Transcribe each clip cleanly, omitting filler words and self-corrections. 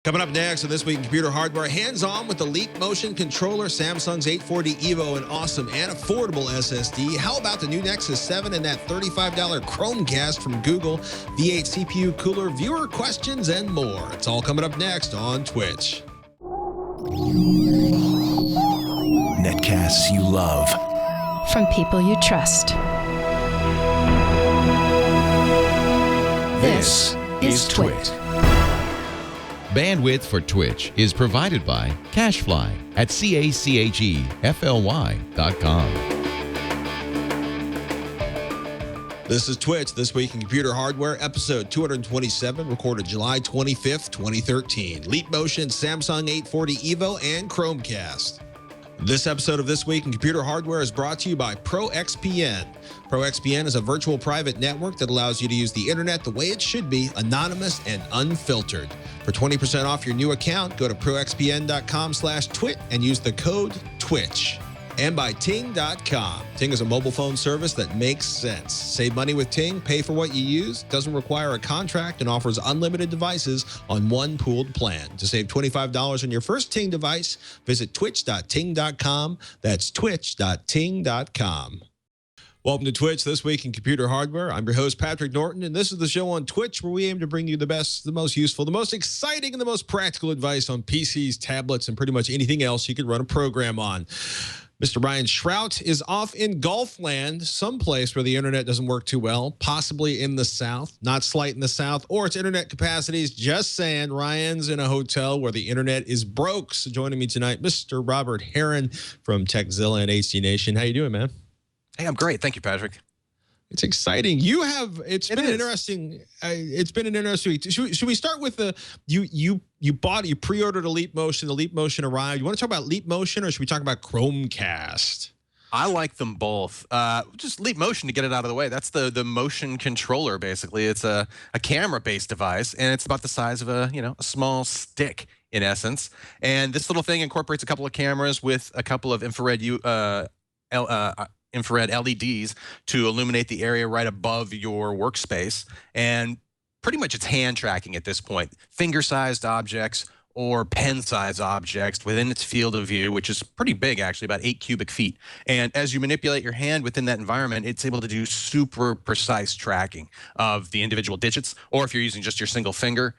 Coming up next on This Week in Computer Hardware, hands-on with the Leap Motion controller, Samsung's 840 EVO, an awesome and affordable SSD. How about the new Nexus 7 and that $35 Chromecast from Google, V8 CPU cooler, viewer questions, and more. It's all coming up next on Twitch. Netcasts you love. From people you trust. This is Twitch. Bandwidth for Twitch is provided by CacheFly at CACHEFLY.com. This is Twitch, This Week in Computer Hardware, episode 227, recorded July 25th, 2013. Leap Motion, Samsung 840 EVO, and Chromecast. This episode of This Week in Computer Hardware is brought to you by ProXPN. ProXPN is a virtual private network that allows you to use the internet the way it should be, anonymous and unfiltered. For 20% off your new account, go to proxpn.com/twit and use the code TWITCH. And by Ting.com. Ting is a mobile phone service that makes sense. Save money with Ting, pay for what you use, doesn't require a contract, and offers unlimited devices on one pooled plan. To save $25 on your first Ting device, visit twitch.ting.com. That's twitch.ting.com. Welcome to Twitch, This Week in Computer Hardware. I'm your host, Patrick Norton, and this is the show on Twitch where we aim to bring you the best, the most useful, the most exciting, and the most practical advice on PCs, tablets, and pretty much anything else you could run a program on. Mr. Ryan Shrout is off in Gulfland, someplace where the internet doesn't work too well, possibly in the South, not slight in the South, or its internet capacities. Just saying, Ryan's in a hotel where the internet is broke. So joining me tonight, Mr. Robert Heron from TechZilla and HD Nation. How you doing, man? Hey, I'm great. Thank you, Patrick. It's exciting. You have. It's been an interesting week. Should we start with the you pre-ordered a Leap Motion. The Leap Motion arrived. You want to talk about Leap Motion, or should we talk about Chromecast? I like them both. Just Leap Motion to get it out of the way. That's the motion controller. Basically, it's a camera-based device, and it's about the size of a small stick in essence. And this little thing incorporates a couple of cameras with a couple of infrared LEDs to illuminate the area right above your workspace. And pretty much it's hand tracking at this point. Finger-sized objects or pen-sized objects within its field of view, which is pretty big, actually, about 8 cubic feet. And as you manipulate your hand within that environment, it's able to do super precise tracking of the individual digits, or if you're using just your single finger,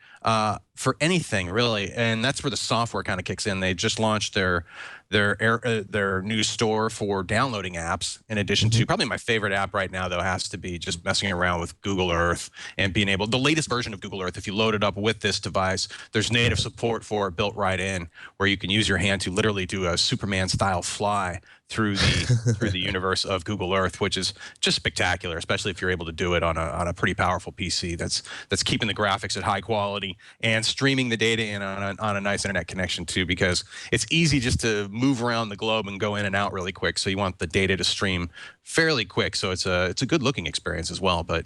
for anything, really. And that's where the software kind of kicks in. They just launched their new store for downloading apps, in addition to probably my favorite app right now, though, has to be just messing around with Google Earth and being able, the latest version of Google Earth, if you load it up with this device, there's native support for it built right in, where you can use your hand to literally do a Superman style fly through the universe of Google Earth, which is just spectacular, especially if you're able to do it on a pretty powerful PC that's keeping the graphics at high quality and streaming the data in on a nice internet connection too, because it's easy just to move around the globe and go in and out really quick. So you want the data to stream fairly quick. So it's a good looking experience as well. But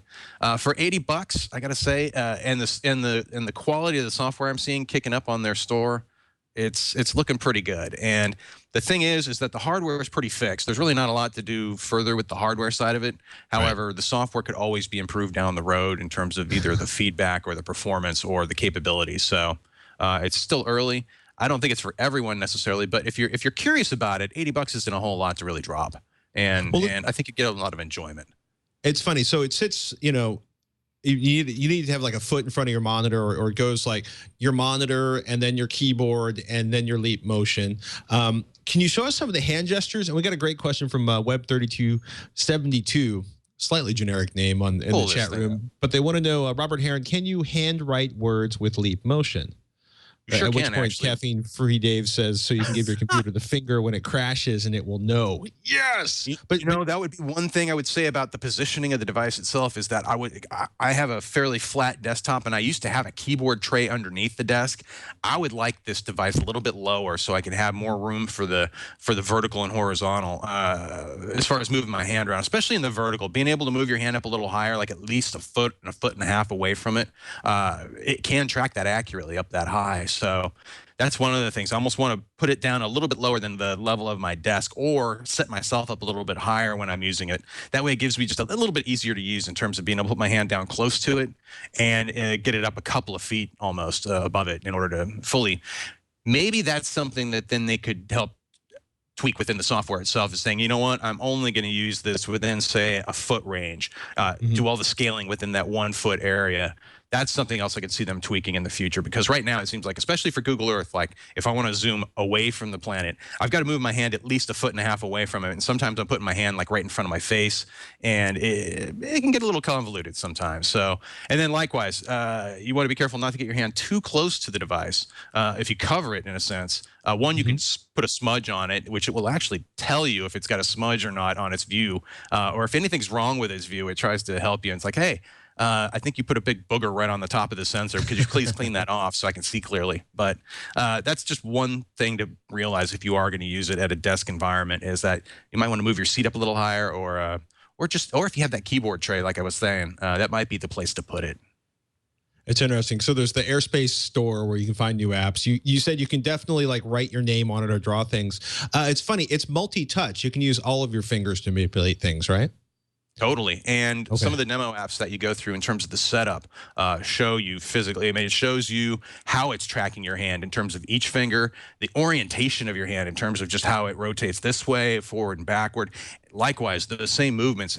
for $80, I gotta say, and the quality of the software I'm seeing kicking up on their store, it's looking pretty good. And the thing is that the hardware is pretty fixed. There's really not a lot to do further with the hardware side of it. However, the software could always be improved down the road in terms of either the feedback or the performance or the capabilities. So it's still early. I don't think it's for everyone necessarily, but if you're curious about it, $80 isn't a whole lot to really drop. And I think you get a lot of enjoyment. It's funny. So it sits, you need to have like a foot in front of your monitor, or it goes like your monitor and then your keyboard and then your Leap Motion. Can you show us some of the hand gestures? And we got a great question from Web3272, slightly generic name in the chat room, but they want to know, Robert Heron, can you handwrite words with Leap Motion? Sure At which can, point, actually. Caffeine Free Dave says, so you can give your computer the finger when it crashes and it will know. Yes. But that would be one thing I would say about the positioning of the device itself, is that I have a fairly flat desktop, and I used to have a keyboard tray underneath the desk. I would like this device a little bit lower so I can have more room for the vertical and horizontal as far as moving my hand around, especially in the vertical. Being able to move your hand up a little higher, like at least a foot and a half away from it, it can track that accurately up that high. So that's one of the things. I almost want to put it down a little bit lower than the level of my desk, or set myself up a little bit higher when I'm using it. That way it gives me just a little bit easier to use in terms of being able to put my hand down close to it and get it up a couple of feet almost above it in order to fully. Maybe that's something that then they could help tweak within the software itself, is saying, you know what, I'm only going to use this within, say, a foot range, do all the scaling within that 1 foot area. That's something else I could see them tweaking in the future, because right now it seems like, especially for Google Earth, like if I want to zoom away from the planet, I've got to move my hand at least 1.5 feet away from it. And sometimes I'm putting my hand like right in front of my face, and it can get a little convoluted sometimes. So, and then likewise, you want to be careful not to get your hand too close to the device. If you cover it in a sense, one, you can put a smudge on it, which it will actually tell you if it's got a smudge or not on its view, or if anything's wrong with its view, it tries to help you. And it's like, hey, I think you put a big booger right on the top of the sensor. Could you please clean that off so I can see clearly? But that's just one thing to realize if you are going to use it at a desk environment, is that you might want to move your seat up a little higher, or if you have that keyboard tray, like I was saying, that might be the place to put it. It's interesting. So there's the Airspace store where you can find new apps. You said you can definitely like write your name on it or draw things. It's funny. It's multi-touch. You can use all of your fingers to manipulate things, right? Totally. And Okay. some of the demo apps that you go through in terms of the setup show you physically. I mean, it shows you how it's tracking your hand in terms of each finger, the orientation of your hand in terms of just how it rotates this way, forward and backward. Likewise, the same movements.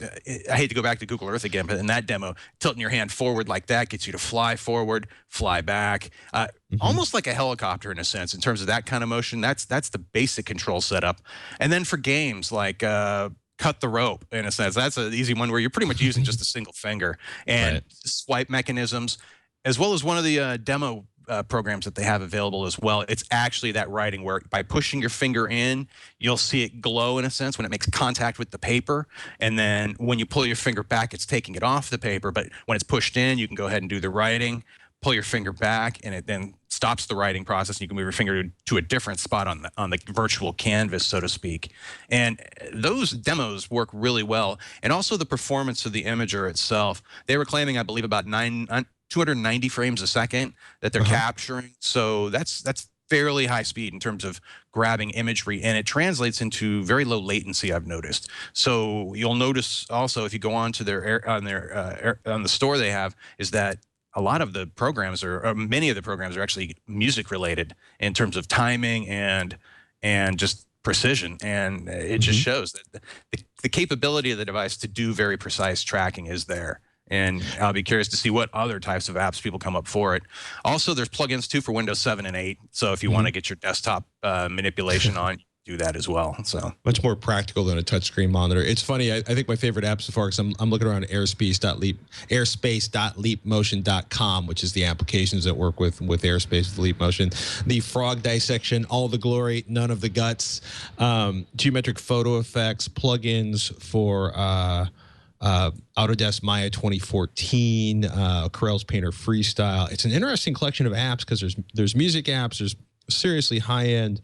I hate to go back to Google Earth again, but in that demo, tilting your hand forward like that gets you to fly forward, fly back, almost like a helicopter in a sense in terms of that kind of motion. That's the basic control setup. And then for games like cut the rope, in a sense, that's an easy one where you're pretty much using just a single finger, and swipe mechanisms, as well as one of the demo programs that they have available as well. It's actually that writing where by pushing your finger in, you'll see it glow in a sense when it makes contact with the paper. And then when you pull your finger back, it's taking it off the paper. But when it's pushed in, you can go ahead and do the writing, pull your finger back, and it then stops the writing process. And you can move your finger to a different spot on the virtual canvas, so to speak. And those demos work really well. And also the performance of the imager itself. They were claiming, I believe, about 290 frames a second that they're capturing. So that's fairly high speed in terms of grabbing imagery, and it translates into very low latency, I've noticed. So you'll notice also if you go on to on the store they have, is that a lot of the programs or many of the programs are actually music related in terms of timing and just precision. And it just shows that the capability of the device to do very precise tracking is there. And I'll be curious to see what other types of apps people come up for it. Also, there's plugins too for Windows 7 and 8. So if you want to get your desktop manipulation on, do that as well. So much more practical than a touchscreen monitor. It's funny. I think my favorite app so far, because I'm looking around airspace.leapmotion.com, which is the applications that work with Airspace with Leap Motion. The frog dissection, all the glory, none of the guts. Geometric photo effects, plugins for Autodesk Maya 2014, Corel's Painter Freestyle. It's an interesting collection of apps because there's music apps, there's seriously high-end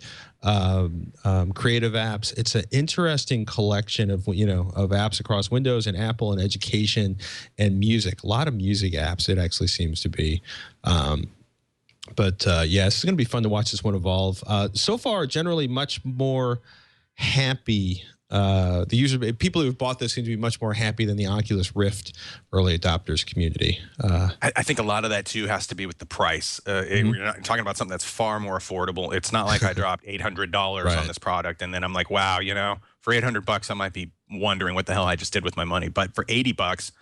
creative apps. It's an interesting collection of apps across Windows and Apple and education and music. A lot of music apps, it actually seems to be. But yeah, it's going to be fun to watch this one evolve. So far, generally much more happy. People who've bought this seem to be much more happy than the Oculus Rift early adopters community. I think a lot of that too has to be with the price. We're not talking about something that's far more affordable. It's not like I dropped $800 on this product and then I'm like, wow, for $800 I might be wondering what the hell I just did with my money. But for $80,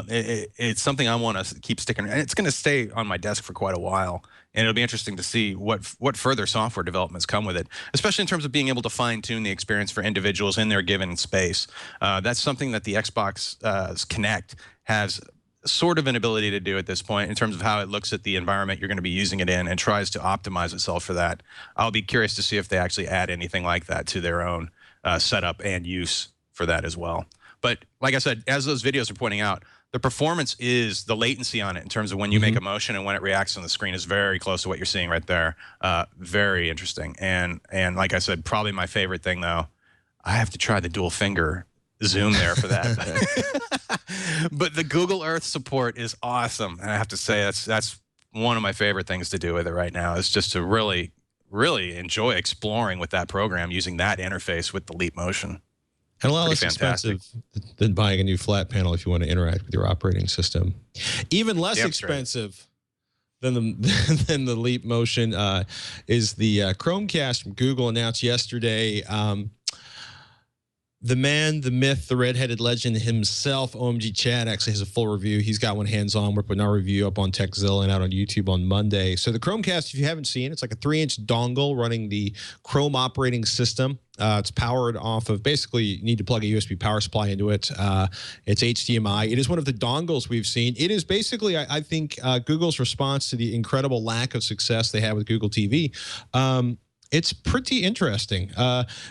it's something I want to keep sticking. And it's going to stay on my desk for quite a while. And it'll be interesting to see what further software developments come with it, especially in terms of being able to fine-tune the experience for individuals in their given space. That's something that the Xbox Kinect has sort of an ability to do at this point in terms of how it looks at the environment you're going to be using it in and tries to optimize itself for that. I'll be curious to see if they actually add anything like that to their own setup and use for that as well. But like I said, as those videos are pointing out, the performance is the latency on it in terms of when you make a motion and when it reacts on the screen is very close to what you're seeing right there. Very interesting. And like I said, probably my favorite thing though, I have to try the dual finger zoom there for that. But the Google Earth support is awesome. And I have to say that's one of my favorite things to do with it right now is just to really, really enjoy exploring with that program using that interface with the Leap Motion. And a lot Pretty less fantastic. expensive than buying a new flat panel if you want to interact with your operating system. Even less Yep, expensive than the than the Leap Motion is the Chromecast from Google, announced yesterday. The man, the myth, the redheaded legend himself, OMG Chad, actually has a full review. He's got one hands-on. We're putting our review up on TechZilla and out on YouTube on Monday. So the Chromecast, if you haven't seen, it's like a 3-inch dongle running the Chrome operating system. It's powered off of, basically, you need to plug a USB power supply into it. It's HDMI. It is one of the dongles we've seen. It is basically, I think, Google's response to the incredible lack of success they had with Google TV. It's pretty interesting.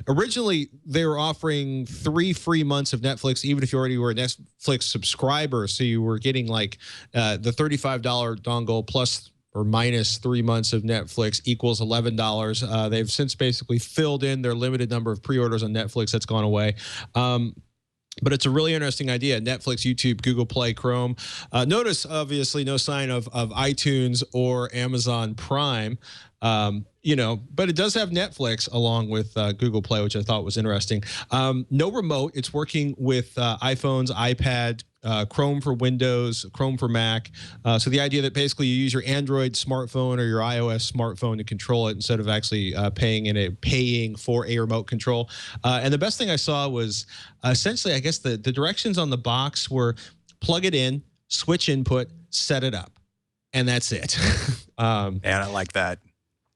Originally, they were offering 3 free months of Netflix, even if you already were a Netflix subscriber. So you were getting like the $35 dongle plus or minus 3 months of Netflix equals $11. They've since basically filled in their limited number of pre-orders on Netflix. That's gone away. But it's a really interesting idea. Netflix, YouTube, Google Play, Chrome. Notice, obviously, no sign of iTunes or Amazon Prime. You know, but it does have Netflix along with Google Play, which I thought was interesting. No remote. It's working with iPhones, iPad, Chrome for Windows, Chrome for Mac. So the idea that basically you use your Android smartphone or your iOS smartphone to control it instead of actually paying for a remote control. And the best thing I saw was essentially, I guess the directions on the box were plug it in, switch input, set it up, and that's it. And I like that.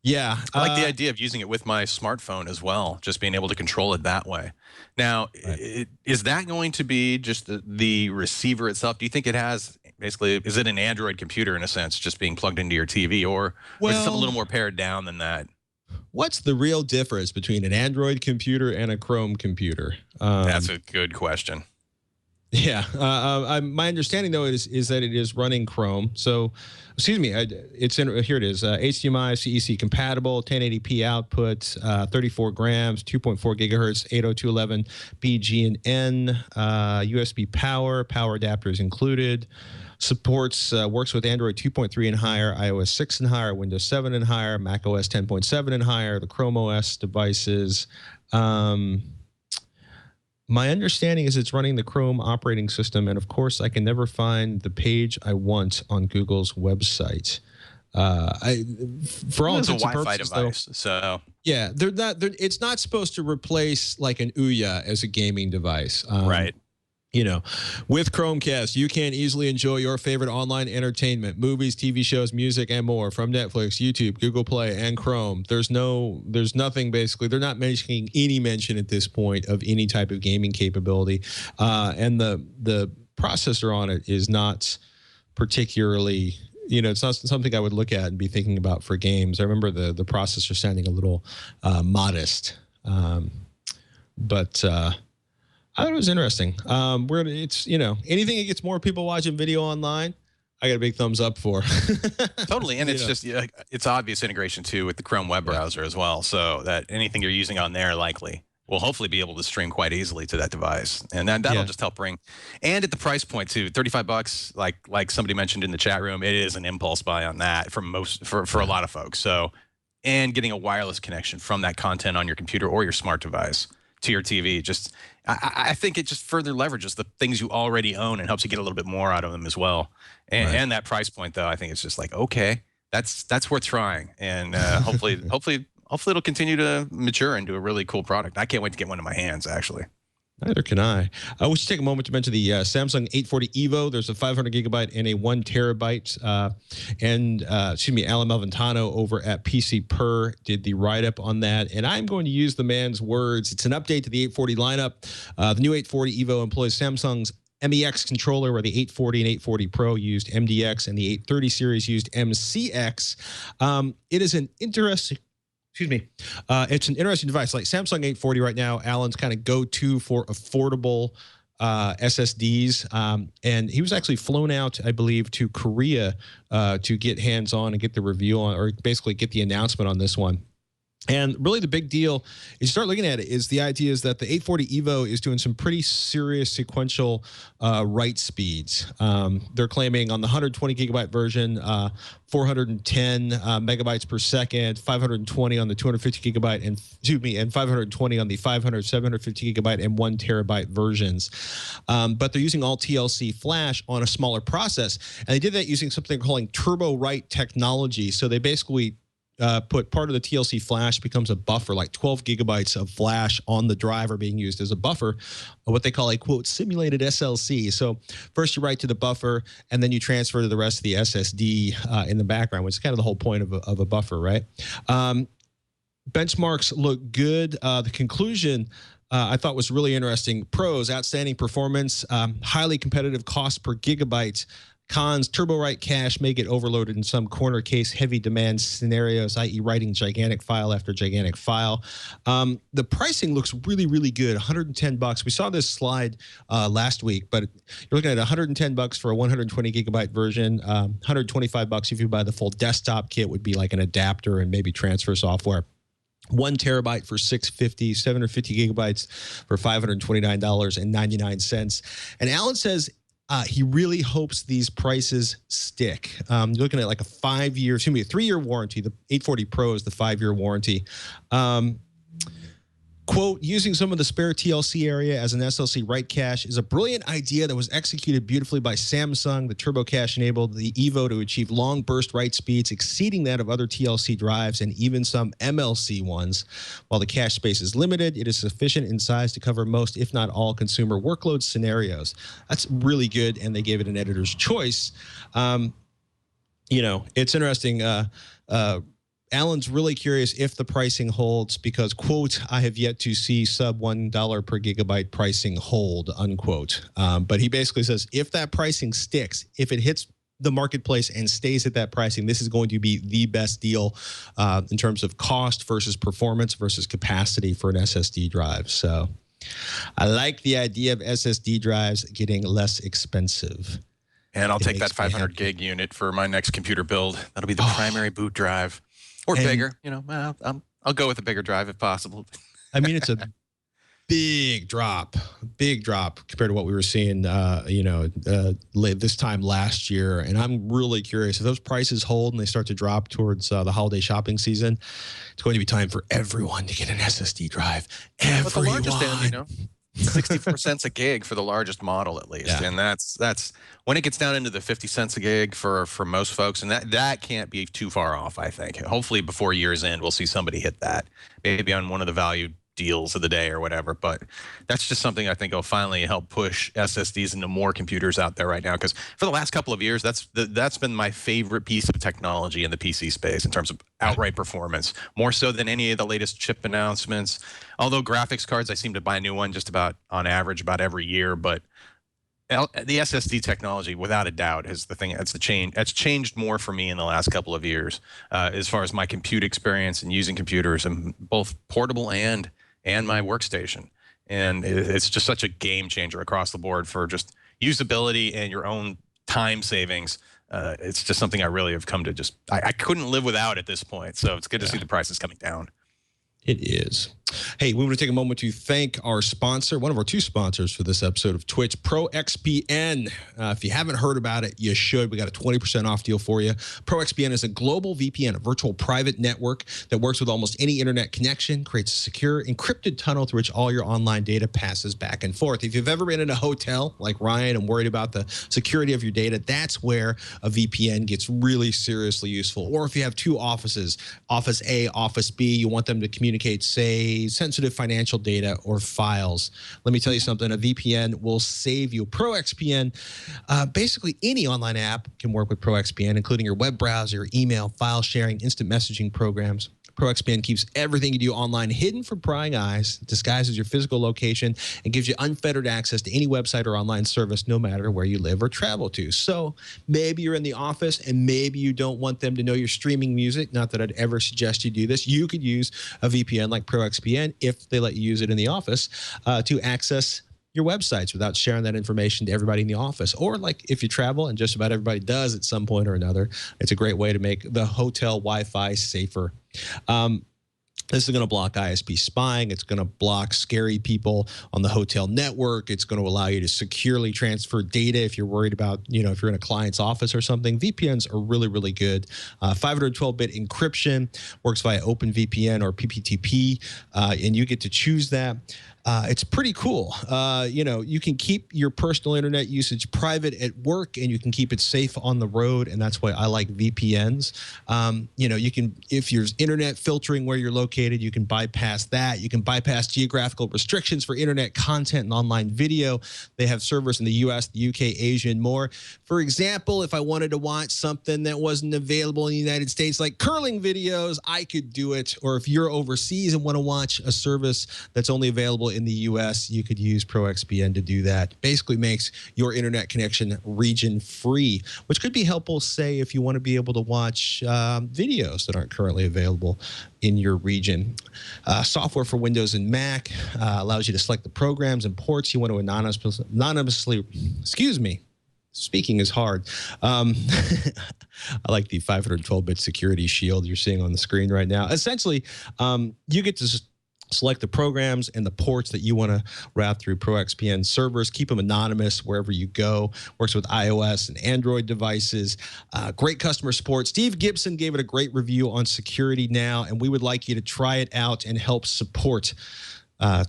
Yeah. I like the idea of using it with my smartphone as well, just being able to control it that way. Now, is that going to be just the receiver itself? Do you think it has, basically, is it an Android computer in a sense, just being plugged into your TV, or is it something a little more pared down than that? What's the real difference between an Android computer and a Chrome computer? That's a good question. Yeah. My understanding, though, is that it is running Chrome. So, excuse me, it's in, here it is, HDMI, CEC compatible, 1080p output, 34 grams, 2.4 gigahertz, 802.11 BG&N, USB power adapters included. Supports, works with Android 2.3 and higher, iOS 6 and higher, Windows 7 and higher, Mac OS 10.7 and higher, the Chrome OS devices. My understanding is it's running the Chrome operating system, and of course, I can never find the page I want on Google's website. For all It's a intents and Wi-Fi purposes, device, though, so yeah, it's not supposed to replace like an Ouya as a gaming device, right. You know, with Chromecast, you can easily enjoy your favorite online entertainment, movies, TV shows, music, and more from Netflix, YouTube, Google Play, and Chrome. There's nothing basically. They're not making any mention at this point of any type of gaming capability, and the processor on it is not particularly. You know, it's not something I would look at and be thinking about for games. I remember the processor sounding a little modest, but. I thought it was interesting. It's, you know, anything that gets more people watching video online, I got a big thumbs up for. Totally, and it's just it's obvious integration too with the Chrome web browser as well, so that anything you're using on there likely will hopefully be able to stream quite easily to that device, and that'll just help bring. And at the price point too, $35, like somebody mentioned in the chat room, it is an impulse buy on that for a lot of folks. So, and getting a wireless connection from that content on your computer or your smart device to your TV, just I think it just further leverages the things you already own and helps you get a little bit more out of them as well. And that price point, though, I think it's just like, okay, that's worth trying, and hopefully it'll continue to mature into a really cool product. I can't wait to get one in my hands, actually. Neither can I. We should take a moment to mention the Samsung 840 EVO. There's a 500 gigabyte and a 1 terabyte. Alan Malventano over at PC Per did the write-up on that. And I'm going to use the man's words. It's an update to the 840 lineup. The new 840 EVO employs Samsung's MEX controller, where the 840 and 840 Pro used MDX and the 830 series used MCX. It is an interesting... Excuse me. It's an interesting device. Like Samsung 840 right now, Alan's kind of go-to for affordable SSDs. And he was actually flown out, I believe, to Korea to get hands-on and get the review on, or basically get the announcement on this one. And really the big deal, you start looking at it, is the idea is that the 840 EVO is doing some pretty serious sequential write speeds. They're claiming on the 120 gigabyte version, 410 megabytes per second, 520 on the 250 gigabyte, and 520 on the 500, 750 gigabyte, and 1 terabyte versions. But they're using all TLC flash on a smaller process. And they did that using something they're calling turbo write technology. So they basically put part of the TLC flash becomes a buffer, like 12 gigabytes of flash on the drive are being used as a buffer, what they call a, quote, simulated SLC. So first you write to the buffer, and then you transfer to the rest of the SSD in the background, which is kind of the whole point of a buffer, right? Benchmarks look good. The conclusion I thought was really interesting. Pros, outstanding performance, highly competitive cost per gigabyte. Cons, turbo write cache may get overloaded in some corner case heavy demand scenarios, i.e. writing gigantic file after gigantic file. The pricing looks really, really good. $110. We saw this slide last week, but you're looking at $110 for a 120 gigabyte version. $125 if you buy the full desktop kit, would be like an adapter and maybe transfer software. 1 terabyte for $650, 750 gigabytes for $529.99. And Alan says he really hopes these prices stick. You're looking at like a 5-year, excuse me, a 3-year warranty. The 840 Pro is the 5-year warranty. Quote, using some of the spare TLC area as an SLC write cache is a brilliant idea that was executed beautifully by Samsung. The turbo cache enabled the EVO to achieve long burst write speeds exceeding that of other TLC drives and even some MLC ones. While the cache space is limited, it is sufficient in size to cover most, if not all, consumer workload scenarios. That's really good, and they gave it an editor's choice. You know, it's interesting. Alan's really curious if the pricing holds because, quote, I have yet to see sub $1 per gigabyte pricing hold, unquote. But he basically says if that pricing sticks, if it hits the marketplace and stays at that pricing, this is going to be the best deal in terms of cost versus performance versus capacity for an SSD drive. So I like the idea of SSD drives getting less expensive. And I'll take that 500 gig unit for my next computer build. That'll be the primary boot drive. Or bigger, you know. I'll go with a bigger drive if possible. I mean, it's a big drop compared to what we were seeing, you know, this time last year. And I'm really curious if those prices hold and they start to drop towards the holiday shopping season. It's going to be time for everyone to get an SSD drive. Everyone. But the largest end, you know, 64 cents a gig for the largest model, at least. Yeah. And that's when it gets down into the 50 cents a gig for most folks. And that can't be too far off, I think. Hopefully before year's end, we'll see somebody hit that, maybe on one of the value deals of the day or whatever. But that's just something I think will finally help push SSDs into more computers out there right now. Because for the last couple of years, that's been my favorite piece of technology in the PC space in terms of outright performance, more so than any of the latest chip announcements. Although graphics cards, I seem to buy a new one just about on average about every year. But the SSD technology, without a doubt, is the thing. It's the change. It's changed more for me in the last couple of years, as far as my compute experience and using computers, and both portable and my workstation. And it's just such a game changer across the board for just usability and your own time savings. It's just something I really have come to just, I couldn't live without at this point. So it's good to see the prices coming down. It is. Hey, we want to take a moment to thank our sponsor, one of our 2 sponsors for this episode of Twitch, ProXPN. If you haven't heard about it, you should. We got a 20% off deal for you. ProXPN is a global VPN, a virtual private network that works with almost any internet connection, creates a secure, encrypted tunnel through which all your online data passes back and forth. If you've ever been in a hotel like Ryan and worried about the security of your data, that's where a VPN gets really seriously useful. Or if you have 2 offices, Office A, Office B, you want them to communicate, say, sensitive financial data or files. Let me tell you something, a VPN will save you. ProXPN, basically any online app can work with ProXPN, including your web browser, email, file sharing, instant messaging programs. ProXPN keeps everything you do online hidden from prying eyes, disguises your physical location, and gives you unfettered access to any website or online service, no matter where you live or travel to. So maybe you're in the office and maybe you don't want them to know you're streaming music. Not that I'd ever suggest you do this. You could use a VPN like ProXPN if they let you use it in the office to access your websites without sharing that information to everybody in the office. Or like if you travel, and just about everybody does at some point or another, it's a great way to make the hotel Wi-Fi safer. This is going to block ISP spying. It's going to block scary people on the hotel network. It's going to allow you to securely transfer data if you're worried about, if you're in a client's office or something. VPNs are really, really good. 512-bit encryption works via OpenVPN or PPTP, and you get to choose that. It's pretty cool. You can keep your personal internet usage private at work, and you can keep it safe on the road, and that's why I like VPNs. You can, if there's internet filtering where you're located, you can bypass that. You can bypass geographical restrictions for internet content and online video. They have servers in the US, the UK, Asia, and more. For example, if I wanted to watch something that wasn't available in the United States, like curling videos, I could do it. Or if you're overseas and want to watch a service that's only available in the US, you could use ProXPN to do that. Basically makes your internet connection region free, which could be helpful, say, if you want to be able to watch videos that aren't currently available in your region. Software for Windows and Mac allows you to select the programs and ports you want to anonymously, excuse me, speaking is hard. I like the 512-bit security shield you're seeing on the screen right now. Essentially, you get to select the programs and the ports that you want to route through ProXPN servers. Keep them anonymous wherever you go. Works with iOS and Android devices. Great customer support. Steve Gibson gave it a great review on Security Now, and we would like you to try it out and help support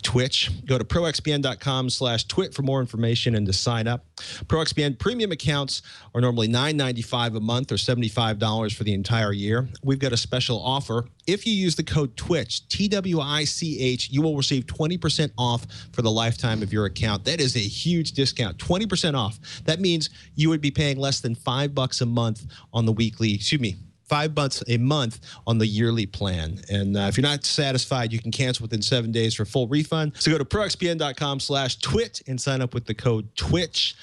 Twitch. Go to proxpn.com/twit for more information and to sign up. ProXPN premium accounts are normally $9.95 a month or $75 for the entire year. We've got a special offer. If you use the code TWICH, TWICH, you will receive 20% off for the lifetime of your account. That is a huge discount, 20% off. That means you would be paying less than $5 a month on the weekly, $5 a month on the yearly plan. And if you're not satisfied, you can cancel within 7 days for full refund. So go to proxpn.com/twit and sign up with the code TWICH.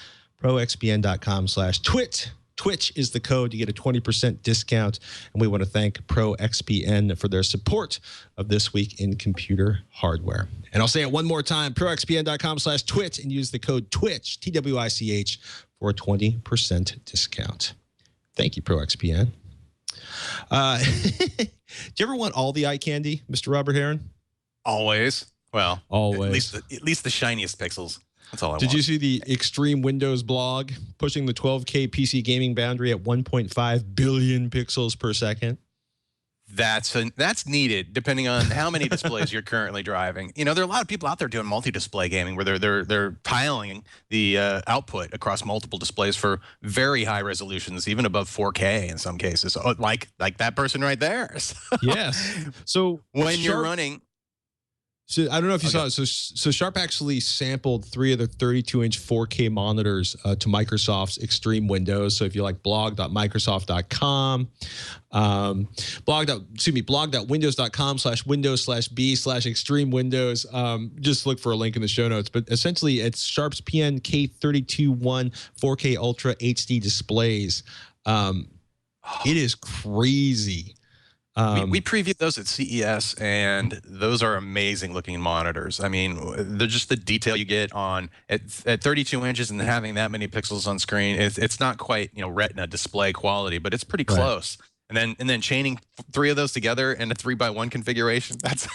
proxpn.com/twit. Twitch is the code. You get a 20% discount. And we want to thank ProXPN for their support of This Week in Computer Hardware. And I'll say it one more time, proxpn.com/twit, and use the code TWICH, TWICH, for a 20% discount. Thank you, ProXPN. Do you ever want all the eye candy, Mr. Robert Heron? Always. Well, always. At least the shiniest pixels. That's all I want. Did you see the Extreme Windows blog pushing the 12K PC gaming boundary at 1.5 billion pixels per second? That's needed depending on how many displays you're currently driving. There are a lot of people out there doing multi-display gaming where they're tiling the output across multiple displays for very high resolutions, even above 4K in some cases. Like that person right there. Yes. So when you're running. So I don't know if you saw it. So Sharp actually sampled 3 of the 32-inch 4K monitors to Microsoft's Extreme Windows. So if you like blog.microsoft.com, blog.windows.com/windows/b/extreme windows. Just look for a link in the show notes. But essentially, it's Sharp's PN K32-1 4K Ultra HD displays. It is crazy. We previewed those at CES, and those are amazing looking monitors. I mean, they're just the detail you get on at 32 inches and having that many pixels on screen. It's not quite Retina display quality, but it's pretty close. Right. And then chaining 3 of those together in a 3x1 configuration, that's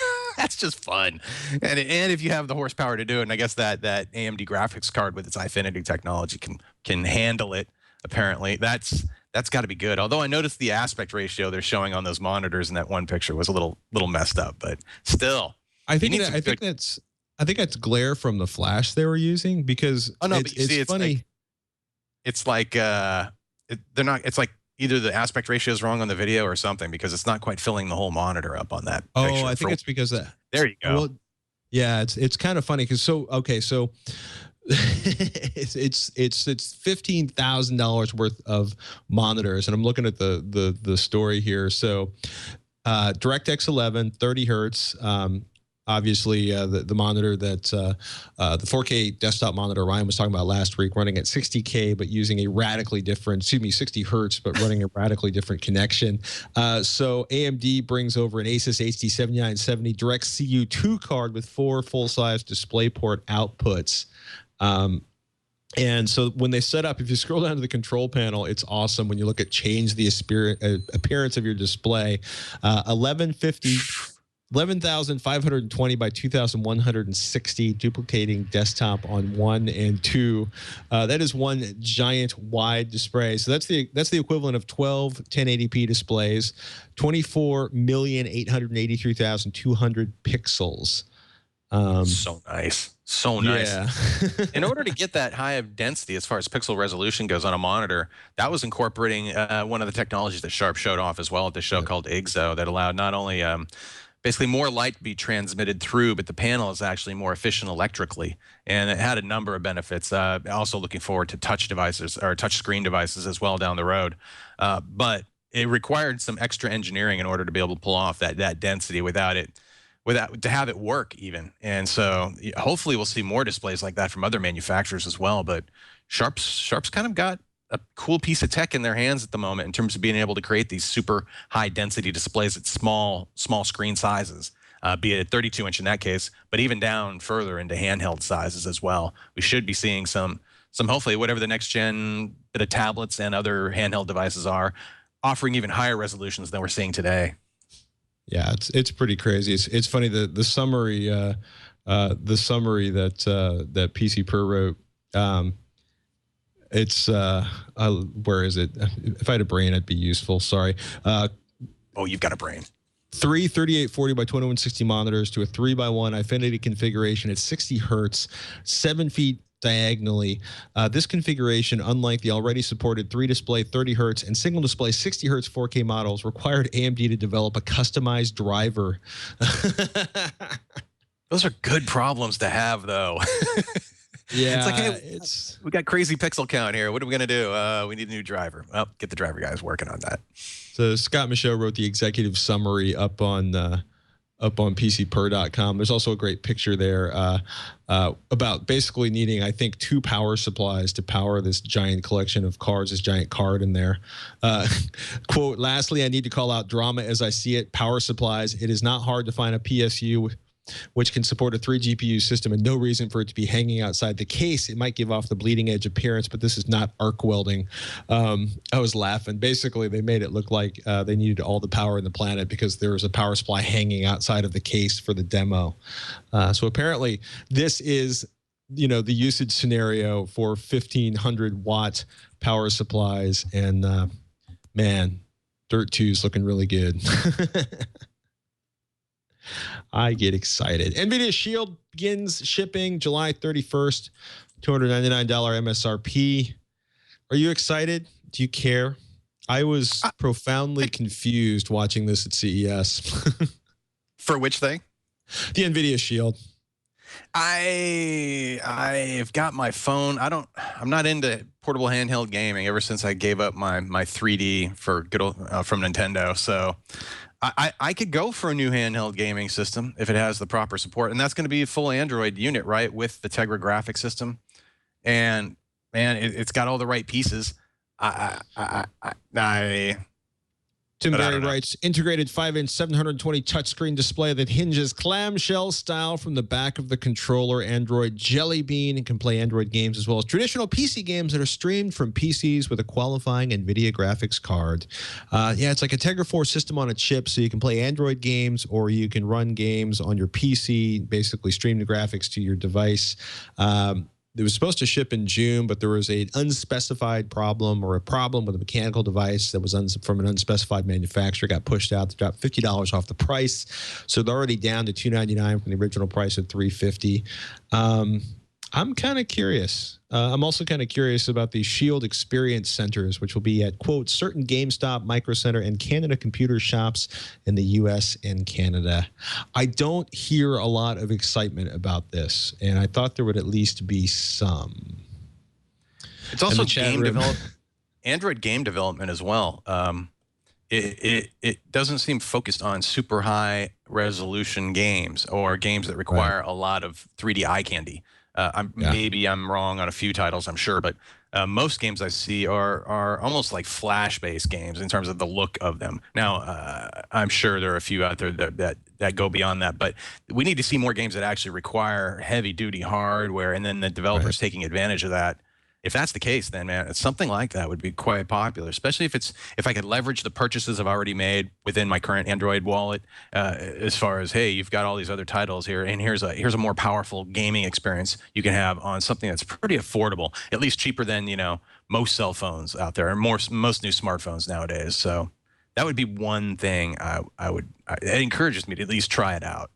just fun. And if you have the horsepower to do it, and I guess that AMD graphics card with its Eyefinity technology can handle it. Apparently, that's got to be good. Although I noticed the aspect ratio they're showing on those monitors in that one picture was a little messed up, but still. I think that's glare from the flash they were using, because it's funny. It's like they're not. It's like either the aspect ratio is wrong on the video or something, because it's not quite filling the whole monitor up on that picture. Oh, I think it's because that. There you go. Well, yeah, it's kind of funny because so it's $15,000 worth of monitors, and I'm looking at the story here. So DirectX 11, 30 hertz. Obviously, the monitor that the 4K desktop monitor Ryan was talking about last week, running at 60K, but using a radically different, 60 hertz, but running a radically different connection. So AMD brings over an Asus HD 7970 Direct CU2 card with 4 full-size DisplayPort outputs. And so when they set up, if you scroll down to the control panel, it's awesome when you look at change the appearance of your display. 1150 11,520 by 2,160, duplicating desktop on 1 and 2. That is one giant wide display. So that's the equivalent of 12 1080p displays, 24,883,200 pixels. So nice. So nice. Yeah. In order to get that high of density as far as pixel resolution goes on a monitor, that was incorporating one of the technologies that Sharp showed off as well at the show called EVO that allowed not only basically more light to be transmitted through, but the panel is actually more efficient electrically. And it had a number of benefits. Also looking forward to touch devices or touch screen devices as well down the road. But it required some extra engineering in order to be able to pull off that density to have it work even. And so hopefully we'll see more displays like that from other manufacturers as well. But Sharp's kind of got a cool piece of tech in their hands at the moment in terms of being able to create these super high density displays at small screen sizes, be it 32-inch in that case, but even down further into handheld sizes as well. We should be seeing some hopefully whatever the next gen bit of tablets and other handheld devices are, offering even higher resolutions than we're seeing today. Yeah, it's pretty crazy. It's funny the summary that PC Per wrote. It's where is it? If I had a brain, I'd be useful. Sorry. Oh, you've got a brain. 3 3840 by 2160 monitors to a 3x1 Infinity configuration at 60 hertz, 7 feet diagonally. This configuration, unlike the already supported 3-display 30 hertz and single display 60 hertz 4K models, required AMD to develop a customized driver. Those are good problems to have, though. Yeah, it's like, hey, we got crazy pixel count here. What are we going to do? We need a new driver. Well, get the driver guys working on that. So Scott Michaud wrote the executive summary up on PCPer.com. There's also a great picture there about basically needing, I think, 2 power supplies to power this giant collection of cards, this giant card in there. Quote, lastly, I need to call out drama as I see it. Power supplies. It is not hard to find a PSU which can support a 3 GPU system and no reason for it to be hanging outside the case. It might give off the bleeding edge appearance, but this is not arc welding. I was laughing. Basically, they made it look like they needed all the power in the planet because there was a power supply hanging outside of the case for the demo. So apparently this is, the usage scenario for 1,500 watt power supplies. And man, Dirt 2 is looking really good. I get excited. NVIDIA Shield begins shipping July 31st, $299 MSRP. Are you excited? Do you care? I was profoundly confused watching this at CES. For which thing? The NVIDIA Shield. I've got my phone. I'm not into portable handheld gaming ever since I gave up my 3D for good old, from Nintendo. So I could go for a new handheld gaming system if it has the proper support, and that's going to be a full Android unit, right, with the Tegra graphics system. And man, it's got all the right pieces. Tim Berry writes, integrated 5-inch 720 touchscreen display that hinges clamshell style from the back of the controller, Android Jelly Bean, and can play Android games as well as traditional PC games that are streamed from PCs with a qualifying NVIDIA graphics card. Yeah, it's like a Tegra 4 system on a chip, so you can play Android games or you can run games on your PC, basically stream the graphics to your device. It was supposed to ship in June, but there was an unspecified problem or a problem with a mechanical device that was from an unspecified manufacturer. Got pushed out to drop $50 off the price. So they're already down to $299 from the original price of $350. I'm kind of curious. I'm also kind of curious about the Shield Experience Centers, which will be at, quote, certain GameStop, Micro Center, and Canada computer shops in the U.S. and Canada. I don't hear a lot of excitement about this, and I thought there would at least be some. It's also Android game development as well. It doesn't seem focused on super high resolution games or games that require a lot of 3D eye candy. Maybe I'm wrong on a few titles, I'm sure, but most games I see are almost like Flash-based games in terms of the look of them. Now, I'm sure there are a few out there that go beyond that, but we need to see more games that actually require heavy-duty hardware, and then the developers taking advantage of that. if that's the case, then man, something like that would be quite popular, especially if I could leverage the purchases I've already made within my current Android wallet, as far as, hey, you've got all these other titles here, and here's a more powerful gaming experience you can have on something that's pretty affordable, at least cheaper than most cell phones out there, and most new smartphones nowadays. So that would be one thing it encourages me to at least try it out.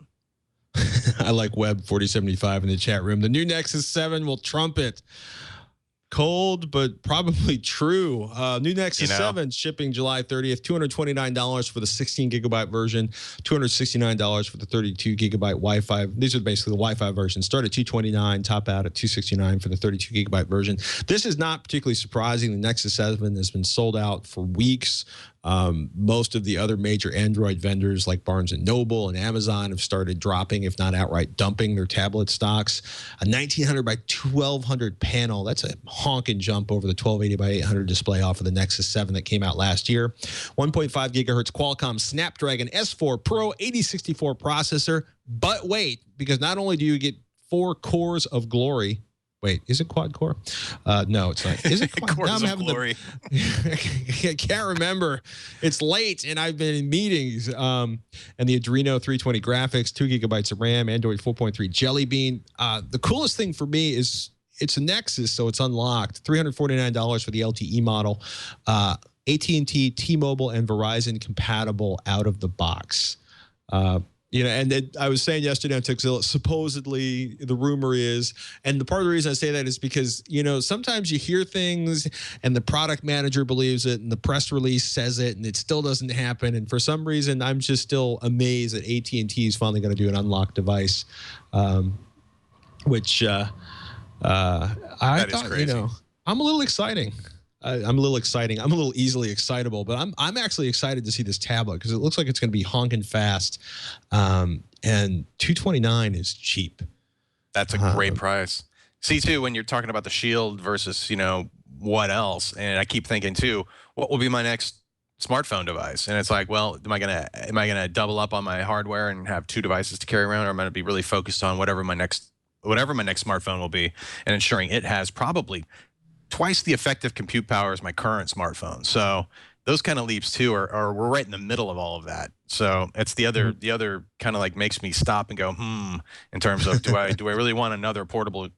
I like Web 4075 in the chat room. The new Nexus 7 will trump it. Cold, but probably true. New Nexus 7 shipping July 30th, $229 for the 16 gigabyte version, $269 for the 32 gigabyte Wi-Fi. These are basically the Wi-Fi versions. Start at $229, top out at $269 for the 32 gigabyte version. This is not particularly surprising. The Nexus 7 has been sold out for weeks. Most of the other major Android vendors like Barnes & Noble and Amazon have started dropping, if not outright dumping, their tablet stocks. A 1900 by 1200 panel, that's a honking jump over the 1280 by 800 display off of the Nexus 7 that came out last year. 1.5 gigahertz Qualcomm Snapdragon S4 Pro 8064 processor. But wait, because not only do you get 4 cores of glory. Wait, is it quad core? No, it's not. Is it quad? Now I'm having glory. I can't remember. It's late, and I've been in meetings. And the Adreno 320 graphics, 2 gigabytes of RAM, Android 4.3 Jelly Bean. The coolest thing for me is it's a Nexus, so it's unlocked. $349 for the LTE model. AT&T, T-Mobile, and Verizon compatible out of the box. And I was saying yesterday on Texzilla, supposedly the rumor is, and the part of the reason I say that is because, sometimes you hear things and the product manager believes it and the press release says it and it still doesn't happen. And for some reason, I'm just still amazed that AT&T is finally going to do an unlocked device, which I thought, crazy. I'm a little exciting. I'm a little exciting. I'm a little easily excitable, but I'm actually excited to see this tablet because it looks like it's going to be honking fast. And $229 is cheap. That's a great price. See, too, when you're talking about the Shield versus, what else? And I keep thinking, too, what will be my next smartphone device? And it's like, well, am I gonna double up on my hardware and have 2 devices to carry around, or am I gonna be really focused on whatever my next smartphone will be, and ensuring it has probably twice the effective compute power as my current smartphone. So those kind of leaps too we're right in the middle of all of that. So it's the other kind of like makes me stop and go, in terms of do I really want another portable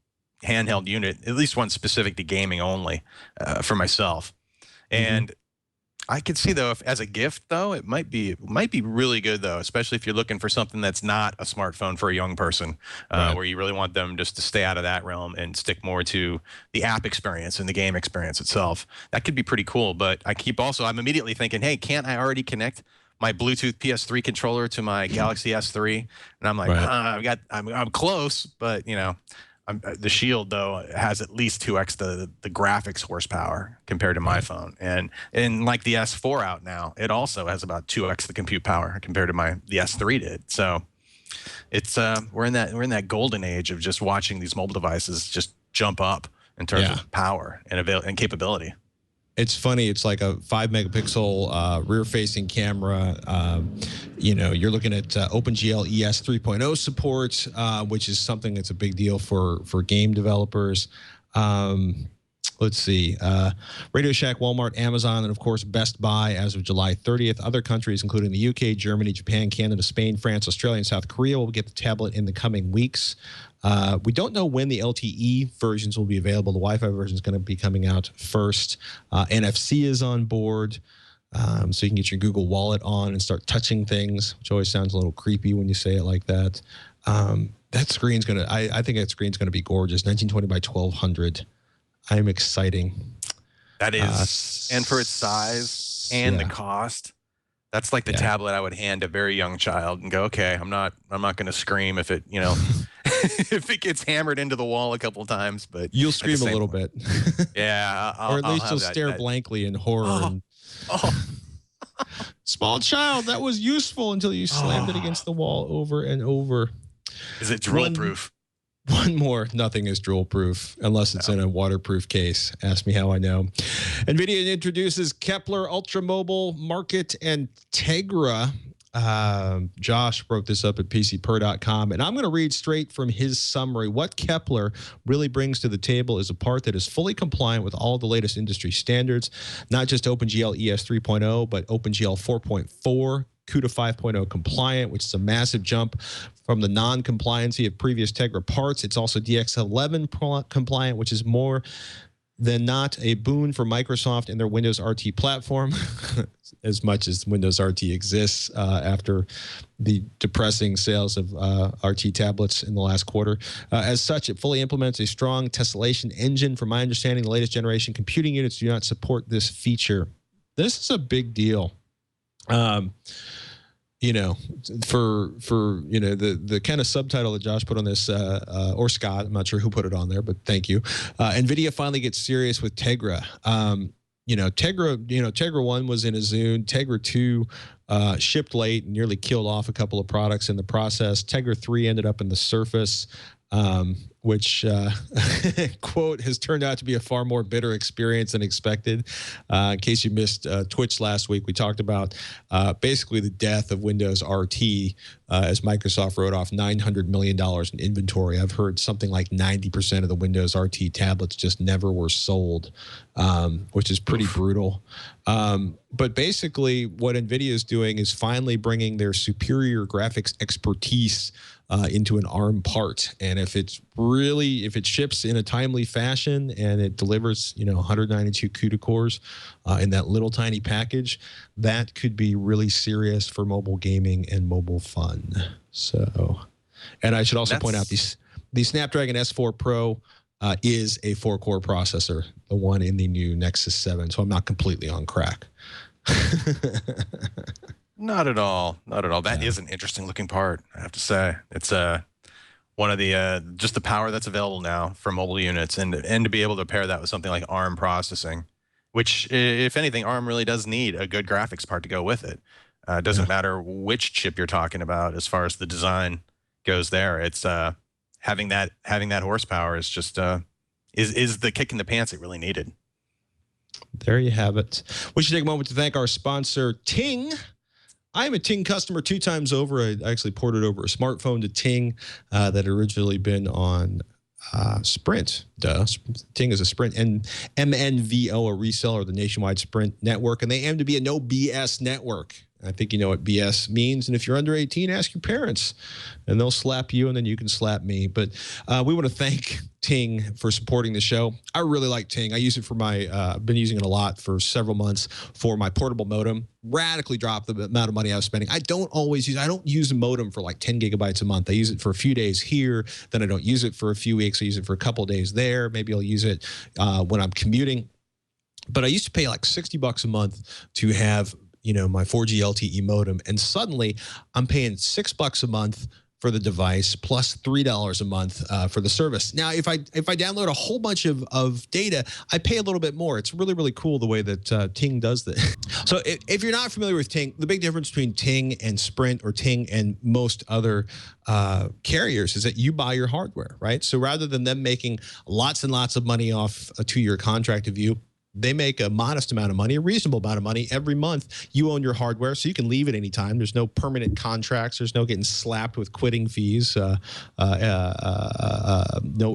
handheld unit, at least one specific to gaming only, for myself. And I could see, though, if as a gift, though, it might be really good, though, especially if you're looking for something that's not a smartphone for a young person, where you really want them just to stay out of that realm and stick more to the app experience and the game experience itself. That could be pretty cool. But I'm immediately thinking, hey, can't I already connect my Bluetooth PS3 controller to my Galaxy S3? And I'm like, I'm close, but the Shield, though, has at least 2x the graphics horsepower compared to my phone, and like the S4 out now, it also has about 2x the compute power compared to the S3 did. So it's we're in that golden age of just watching these mobile devices just jump up in terms of power and capability. It's funny. It's like a 5 megapixel rear-facing camera. You're looking at OpenGL ES 3.0 support, which is something that's a big deal for game developers. Let's see. Radio Shack, Walmart, Amazon, and of course Best Buy as of July 30th. Other countries, including the UK, Germany, Japan, Canada, Spain, France, Australia, and South Korea, will get the tablet in the coming weeks. We don't know when the LTE versions will be available. The Wi-Fi version is going to be coming out first. NFC is on board, so you can get your Google Wallet on and start touching things, which always sounds a little creepy when you say it like that. That screen's going to, I think that screen's going to be gorgeous. 1920 by 1200. I'm exciting. That is, and for its size and the cost, that's like the tablet I would hand a very young child and go, okay, I'm not going to scream if it, if it gets hammered into the wall a couple of times, but you'll scream a little bit. Yeah, or at least you'll stare blankly in horror. Small child, that was useful until you slammed it against the wall over and over. Is it drool proof? One more, nothing is drool proof unless it's in a waterproof case. Ask me how I know. NVIDIA introduces Kepler Ultra Mobile Market and Tegra. Josh wrote this up at PCPer.com, and I'm going to read straight from his summary. What Kepler really brings to the table is a part that is fully compliant with all the latest industry standards, not just OpenGL ES 3.0, but OpenGL 4.4, CUDA 5.0 compliant, which is a massive jump from the non-compliancy of previous Tegra parts. It's also DX11 compliant, which is more than not a boon for Microsoft and their Windows RT platform, as much as Windows RT exists after the depressing sales of RT tablets in the last quarter. As such, it fully implements a strong tessellation engine. From my understanding, the latest generation computing units do not support this feature. This is a big deal. You know, for you know, the kind of subtitle that Josh put on this, or Scott, I'm not sure who put it on there, but thank you. NVIDIA finally gets serious with Tegra. You know, Tegra 1 was in a Zune. Tegra 2 shipped late and nearly killed off a couple of products in the process. Tegra 3 ended up in the Surface, which, quote, has turned out to be a far more bitter experience than expected. In case you missed Twitch last week, we talked about basically the death of Windows RT as Microsoft wrote off $900 million in inventory. I've heard something like 90% of the Windows RT tablets just never were sold, which is pretty brutal. But basically what NVIDIA is doing is finally bringing their superior graphics expertise into an ARM part. And if it ships in a timely fashion and it delivers, you know, 192 CUDA cores in that little tiny package, that could be really serious for mobile gaming and mobile fun. So, and I should also point out the Snapdragon S4 Pro is a 4-core processor, the one in the new Nexus 7. So I'm not completely on crack. Not at all. Not at all. That is an interesting looking part, I have to say. It's one of the just the power that's available now for mobile units, and to be able to pair that with something like ARM processing, which, if anything, ARM really does need a good graphics part to go with it. It doesn't matter which chip you're talking about as far as the design goes there. It's having that horsepower is just is the kick in the pants it really needed. There you have it. We should take a moment to thank our sponsor, Ting. I'm a Ting customer 2 times over. I actually ported over a smartphone to Ting that had originally been on Sprint. Duh. Ting is a Sprint, and MNVO, a reseller of the nationwide Sprint network, and they aim to be a no BS network. I think you know what BS means. And if you're under 18, ask your parents, and they'll slap you, and then you can slap me. But we want to thank Ting for supporting the show. I really like Ting. I use it for my, I've been using it a lot for several months for my portable modem. Radically dropped the amount of money I was spending. I don't use a modem for like 10 gigabytes a month. I use it for a few days here, then I don't use it for a few weeks. I use it for a couple of days there. Maybe I'll use it when I'm commuting. But I used to pay like $60 a month to have, you know, my 4G LTE modem, and suddenly I'm paying $6 a month for the device plus $3 a month for the service. Now, if I download a whole bunch of data, I pay a little bit more. It's really, really cool the way that Ting does this. So if you're not familiar with Ting, the big difference between Ting and Sprint or Ting and most other carriers is that you buy your hardware, right? So rather than them making lots and lots of money off a 2-year contract of you, they make a modest amount of money, a reasonable amount of money every month. You own your hardware, so you can leave at any time. There's no permanent contracts. There's no getting slapped with quitting fees, no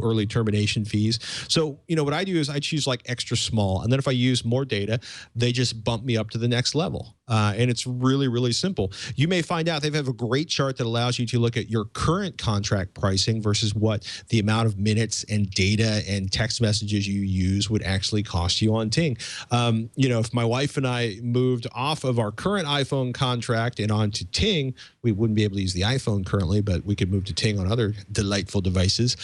early termination fees. So, you know, what I do is I choose like extra small. And then if I use more data, they just bump me up to the next level. And it's really, really simple. You may find out they have a great chart that allows you to look at your current contract pricing versus what the amount of minutes and data and text messages you use would actually cost you on Ting. You know, if my wife and I moved off of our current iPhone contract and onto Ting, we wouldn't be able to use the iPhone currently, but we could move to Ting on other delightful devices.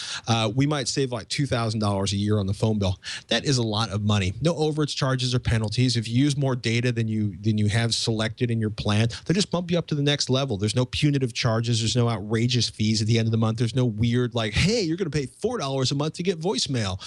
We might save like $2,000 a year on the phone bill. That is a lot of money. No overage charges or penalties. If you use more data than you have selected in your plan, they'll just bump you up to the next level. There's no punitive charges. There's no outrageous fees at the end of the month. There's no weird like, hey, you're going to pay $4 a month to get voicemail.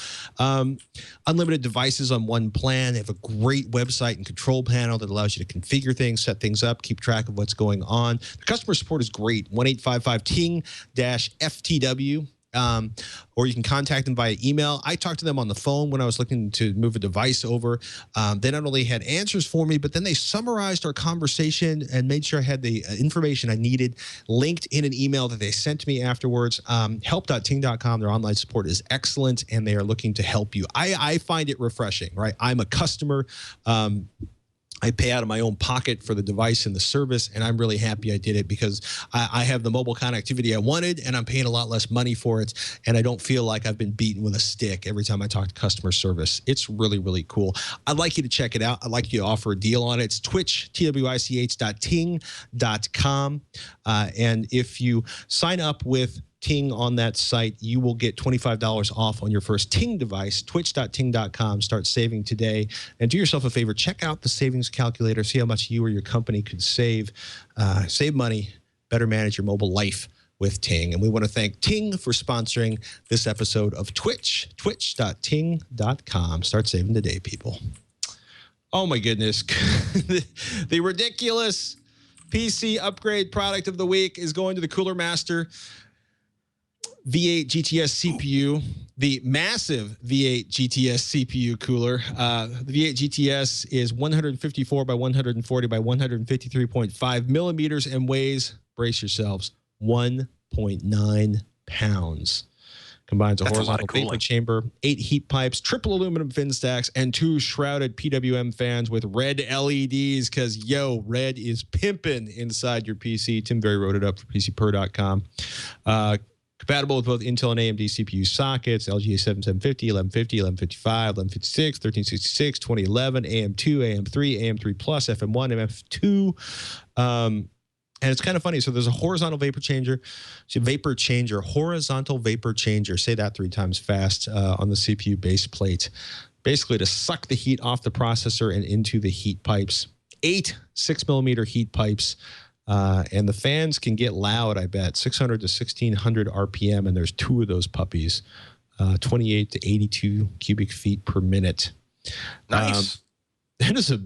Unlimited devices on one plan. They have a great website and control panel that allows you to configure things, set things up, keep track of what's going on. The customer support is great. 1-855-TING-FTW. or you can contact them via email. I talked to them on the phone when I was looking to move a device over. They not only had answers for me, but then they summarized our conversation and made sure I had the information I needed linked in an email that they sent to me afterwards. Help.ting.com, their online support is excellent, and they are looking to help you. I find it refreshing, right? I'm a customer. I pay out of my own pocket for the device and the service, and I'm really happy I did it because I have the mobile connectivity I wanted, and I'm paying a lot less money for it, and I don't feel like I've been beaten with a stick every time I talk to customer service. It's really, really cool. I'd like you to check it out. I'd like you to offer a deal on it. It's twitch.ting.com, and if you sign up with Ting on that site, you will get $25 off on your first Ting device. Twitch.ting.com. Start saving today. And do yourself a favor. Check out the savings calculator. See how much you or your company could save. Save money. Better manage your mobile life with Ting. And we want to thank Ting for sponsoring this episode of Twitch. Twitch.ting.com. Start saving today, people. Oh, my goodness. The ridiculous PC upgrade product of the week is going to the Cooler Master V8 GTS CPU, the massive V8 GTS CPU cooler. The V8 GTS is 154 by 140 by 153.5 millimeters and weighs, brace yourselves, 1.9 pounds. Combines a horizontal vapor chamber, 8 heat pipes, triple aluminum fin stacks, and 2 shrouded PWM fans with red LEDs because, yo, red is pimping inside your PC. Tim Berry wrote it up for PCPer.com. Compatible with both Intel and AMD CPU sockets, LGA 7750, 1150, 1155, 1156, 1366, 2011, AM2, AM3, AM3 Plus, FM1, MF2. And it's kind of funny. So there's a horizontal vapor changer, horizontal vapor changer. Say that 3 times fast on the CPU base plate. Basically to suck the heat off the processor and into the heat pipes. 8 6-millimeter heat pipes. And the fans can get loud, I bet, 600 to 1600 RPM, and there's 2 of those puppies, 28 to 82 cubic feet per minute. Nice. That is a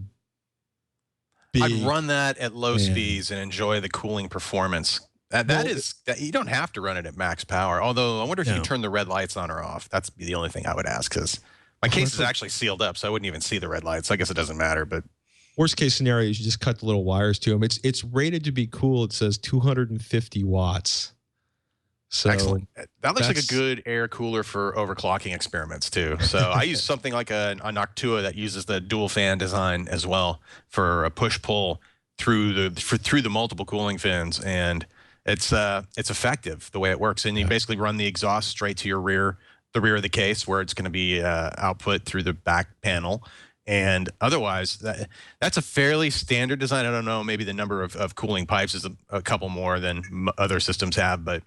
big... I'd run that at low speeds and enjoy the cooling performance. You don't have to run it at max power, although I wonder if you can turn the red lights on or off. That's the only thing I would ask, because my case is actually sealed up, so I wouldn't even see the red lights. I guess it doesn't matter, but... Worst case scenario is you just cut the little wires to them. It's rated to be cool. It says 250 watts. So excellent. That looks like a good air cooler for overclocking experiments too. So I use something like a Noctua that uses the dual fan design as well for a push-pull through the multiple cooling fins, and it's effective the way it works. And you basically run the exhaust straight to the rear of the case, where it's going to be output through the back panel. And otherwise, that's a fairly standard design. I don't know, maybe the number of cooling pipes is a couple more than other systems have, but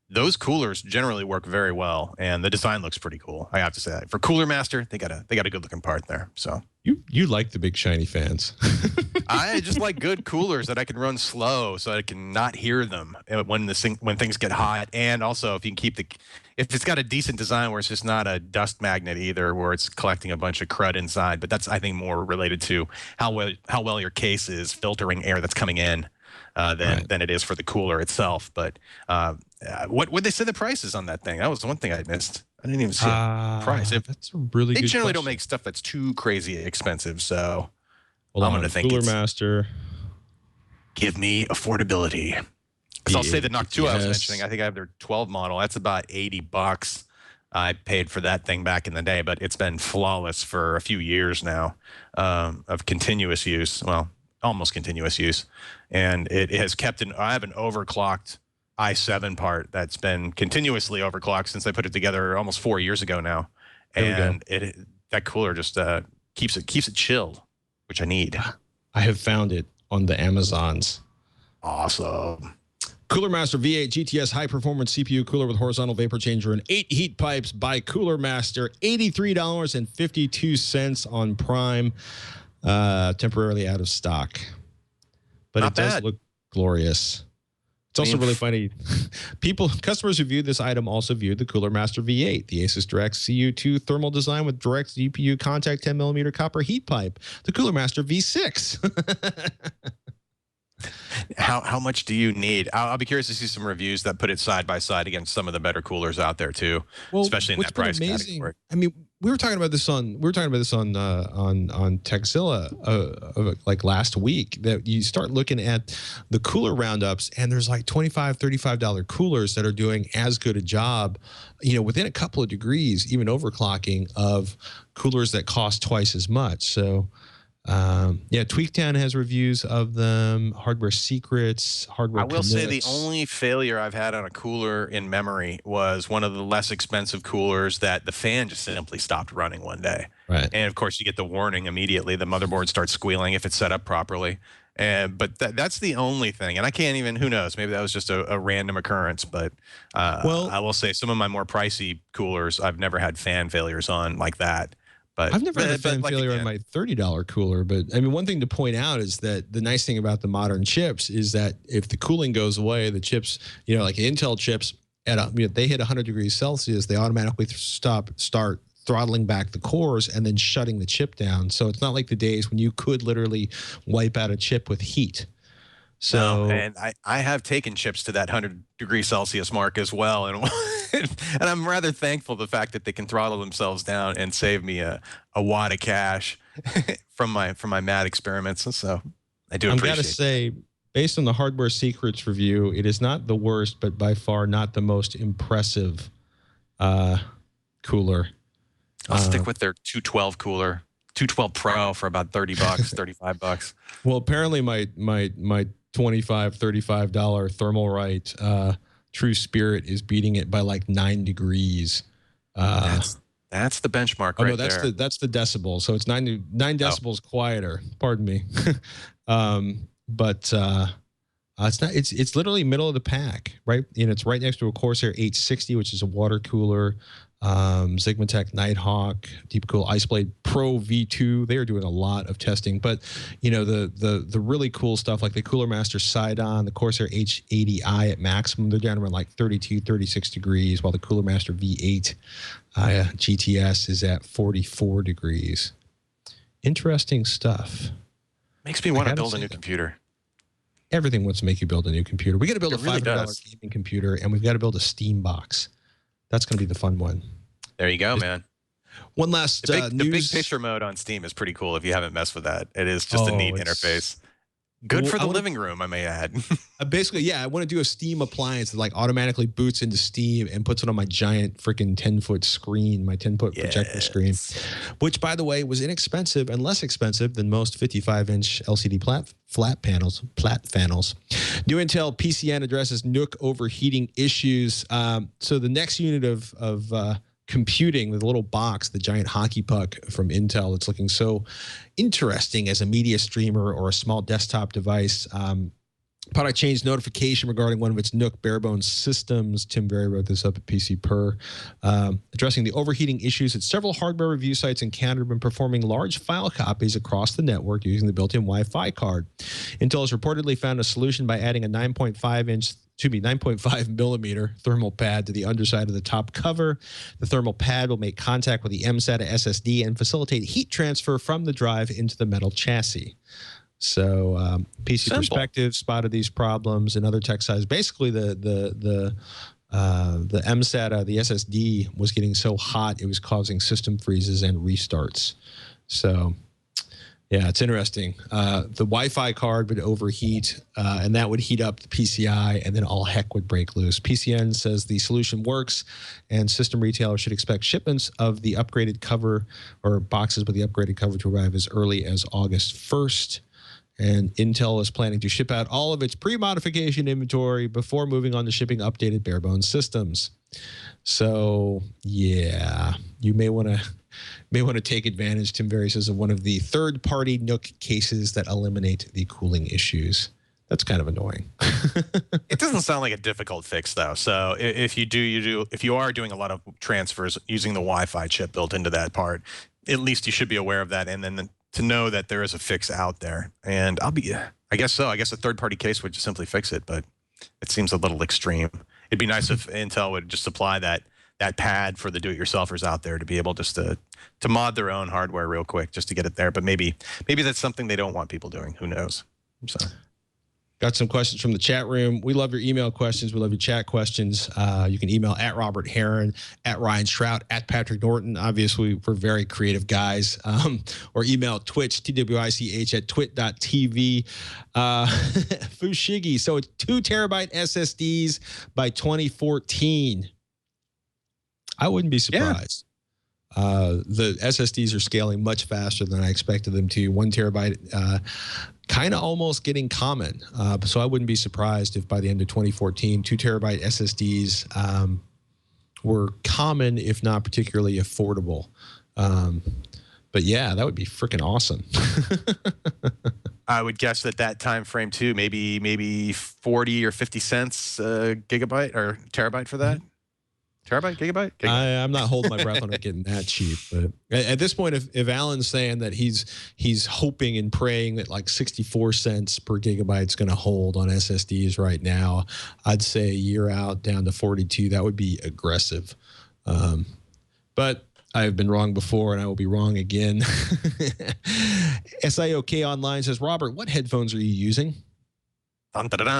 those coolers generally work very well, and the design looks pretty cool. I have to say that. For Cooler Master, they got a good looking part there. So you like the big shiny fans. I just like good coolers that I can run slow so I can not hear them when things get hot, and also if you can keep if it's got a decent design where it's just not a dust magnet either, where it's collecting a bunch of crud inside. But that's, I think, more related to how well your case is filtering air that's coming in than it is for the cooler itself. But what would they say the price is on that thing? That was one thing I missed. I didn't even see a price. That's a really good question. They generally don't make stuff that's too crazy expensive, so I'm going to think Cooler Master. Give me affordability. Because I'll say the Noctua I was mentioning, I think I have their 12 model. That's about $80. I paid for that thing back in the day, but it's been flawless for a few years now of continuous use. Well, almost continuous use. And it has kept I have an overclocked i7 part that's been continuously overclocked since I put it together almost 4 years ago now. And that cooler just keeps it chilled, which I need. I have found it on the Amazons. Awesome. Cooler Master V8 GTS high performance CPU cooler with horizontal vapor changer and 8 heat pipes by Cooler Master. $83.52 on Prime. Temporarily out of stock. But it does look glorious. It's also really funny. Customers who viewed this item also viewed the Cooler Master V8, the Asus Direct CU2 thermal design with direct GPU contact 10mm copper heat pipe, the Cooler Master V6. How much do you need? I'll be curious to see some reviews that put it side by side against some of the better coolers out there too, Well, especially in what's that been price amazing, category. I mean, we were talking about this on Techzilla like last week, that you start looking at the cooler roundups and there's like $25, $35 coolers that are doing as good a job, within a couple of degrees, even overclocking, of coolers that cost twice as much. So yeah, Tweaktown has reviews of them. Hardware Secrets, Hardware I will say the Canucks. only failure I've had on a cooler in memory was one of the less expensive coolers that the fan just simply stopped running one day. Right. And of course, you get the warning immediately. The motherboard starts squealing if it's set up properly. But that's the only thing. And I can't even, who knows, maybe that was just a random occurrence. But Well, I will say some of my more pricey coolers, I've never had fan failures on like that. But I've never had a fan like failure on again, my $30 cooler, but I mean, one thing to point out is that the nice thing about the modern chips is that if the cooling goes away, the chips, like Intel chips, they hit 100 degrees Celsius, they automatically start throttling back the cores and then shutting the chip down. So it's not like the days when you could literally wipe out a chip with heat. So, no, and I have taken chips to that 100-degree-Celsius mark as well, and and I'm rather thankful the fact that they can throttle themselves down and save me a wad of cash from my mad experiments. And so I do I'm appreciate gotta say, based on the Hardware Secrets review, it is not the worst, but by far not the most impressive cooler. I'll stick with their 212 cooler, 212 Pro for about $30, $35. Well, apparently my $25, $35 Thermalright True Spirit is beating it by like 9 degrees. That's the benchmark Oh right no, that's there. that's the decibel. So it's 9 decibels quieter. Pardon me. But it's not. It's literally middle of the pack, right? And it's right next to a Corsair 860, which is a water cooler. Sigmatech Nighthawk, Deepcool Iceblade Pro V2. They are doing a lot of testing, but the really cool stuff like the Cooler Master Sidon, the Corsair H80i at maximum, they're down around like 32, 36 degrees, while the Cooler Master V8 GTS is at 44 degrees. Interesting stuff. Makes me want to build a new computer. Everything wants to make you build a new computer. We got to build a really $500 gaming computer, and we've got to build a Steam box. That's going to be the fun one. There you go, man. One last the big news. picture mode on Steam is pretty cool if you haven't messed with that. It is just a neat interface. Good for the living room, I may add. Basically, yeah, I want to do a Steam appliance that like automatically boots into Steam and puts it on my giant freaking 10-foot screen, my 10-foot projector screen, which, by the way, was inexpensive and less expensive than most 55-inch LCD flat panels. New Intel PCN addresses NUC overheating issues. So the next unit of computing, the little box, the giant hockey puck from Intel, it's looking so interesting as a media streamer or a small desktop device. Product change notification regarding one of its NUC barebones systems. Tim Berry wrote this up at PC Per. Addressing the overheating issues that several hardware review sites encountered when performing large file copies across the network using the built-in Wi-Fi card. Intel has reportedly found a solution by adding a 9.5 millimeter thermal pad to the underside of the top cover. The thermal pad will make contact with the mSATA SSD and facilitate heat transfer from the drive into the metal chassis. So PC Perspective spotted these problems and other tech sites. Basically, the mSATA, the SSD, was getting so hot it was causing system freezes and restarts. So yeah, it's interesting. The Wi-Fi card would overheat, and that would heat up the PCI, and then all heck would break loose. PCN says the solution works, and system retailers should expect shipments of the upgraded cover or boxes with the upgraded cover to arrive as early as August 1st. And Intel is planning to ship out all of its pre-modification inventory before moving on to shipping updated barebones systems. So yeah, you may want to take advantage, Tim Berry says, of one of the third-party NUC cases that eliminate the cooling issues. That's kind of annoying. It doesn't sound like a difficult fix though. So if you are doing a lot of transfers using the Wi-Fi chip built into that part, at least you should be aware of that, and then to know that there is a fix out there. And I guess so. I guess a third-party case would just simply fix it, but it seems a little extreme. It'd be nice if Intel would just supply that pad for the do-it-yourselfers out there to be able just to mod their own hardware real quick just to get it there. But maybe that's something they don't want people doing. Who knows? So Got some questions from the chat room. We love your email questions. We love your chat questions. You can email at Robert Heron, at Ryan Shrout, at Patrick Norton. Obviously, we're very creative guys. Or email Twitch, TWICH at twit.tv. Fushigi, so it's 2 terabyte SSDs by 2014. I wouldn't be surprised. The SSDs are scaling much faster than I expected them to. 1 terabyte, kind of almost getting common. So I wouldn't be surprised if by the end of 2014, 2 terabyte SSDs were common, if not particularly affordable. But yeah, that would be freaking awesome. I would guess that time frame too, maybe 40 or 50 cents gigabyte or terabyte for that. Terabyte, gigabyte? I'm not holding my breath on it getting that cheap, but at this point, if Alan's saying that he's hoping and praying that like 64 cents per gigabyte is going to hold on SSDs right now, I'd say a year out down to 42. That would be aggressive, but I've been wrong before, and I will be wrong again. SIOK Online says, Robert, what headphones are you using?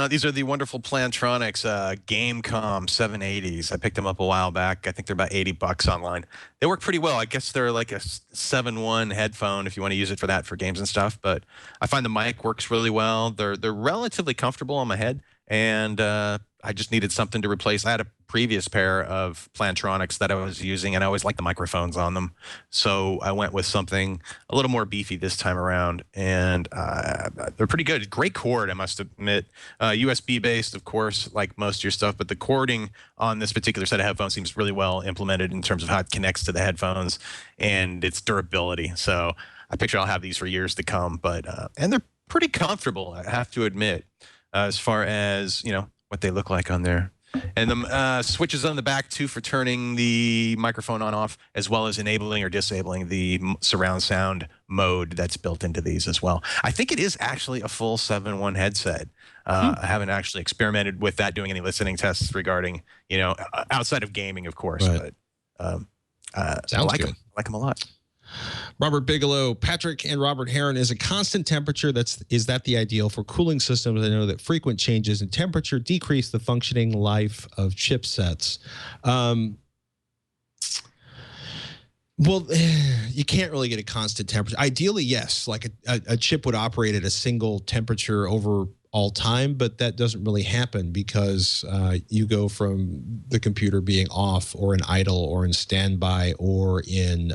These are the wonderful Plantronics Gamecom 780s. I picked them up a while back. I think they're about $80 online. They work pretty well. I guess they're like a 7.1 headphone if you want to use it for that for games and stuff. But I find the mic works really well. They're relatively comfortable on my head, and I just needed something to replace. I had a previous pair of Plantronics that I was using, and I always liked the microphones on them. So I went with something a little more beefy this time around, and they're pretty good. Great cord, I must admit. USB based, of course, like most of your stuff, but the cording on this particular set of headphones seems really well implemented in terms of how it connects to the headphones and its durability. So I picture I'll have these for years to come, but and they're pretty comfortable, I have to admit, as far as, you know, what they look like on there. And the switches on the back too for turning the microphone on off, as well as enabling or disabling the surround sound mode that's built into these as well. I think it is actually a full 7.1 headset. I haven't actually experimented with that, doing any listening tests regarding, you know, outside of gaming, of course. Right. But Sounds I like good. them. I like them a lot. Robert Bigelow, Patrick and Robert Heron, is a constant temperature. Is that the ideal for cooling systems? I know that frequent changes in temperature decrease the functioning life of chipsets. Well, you can't really get a constant temperature. Ideally, yes, like a chip would operate at a single temperature over all time, but that doesn't really happen because you go from the computer being off or in idle or in standby or in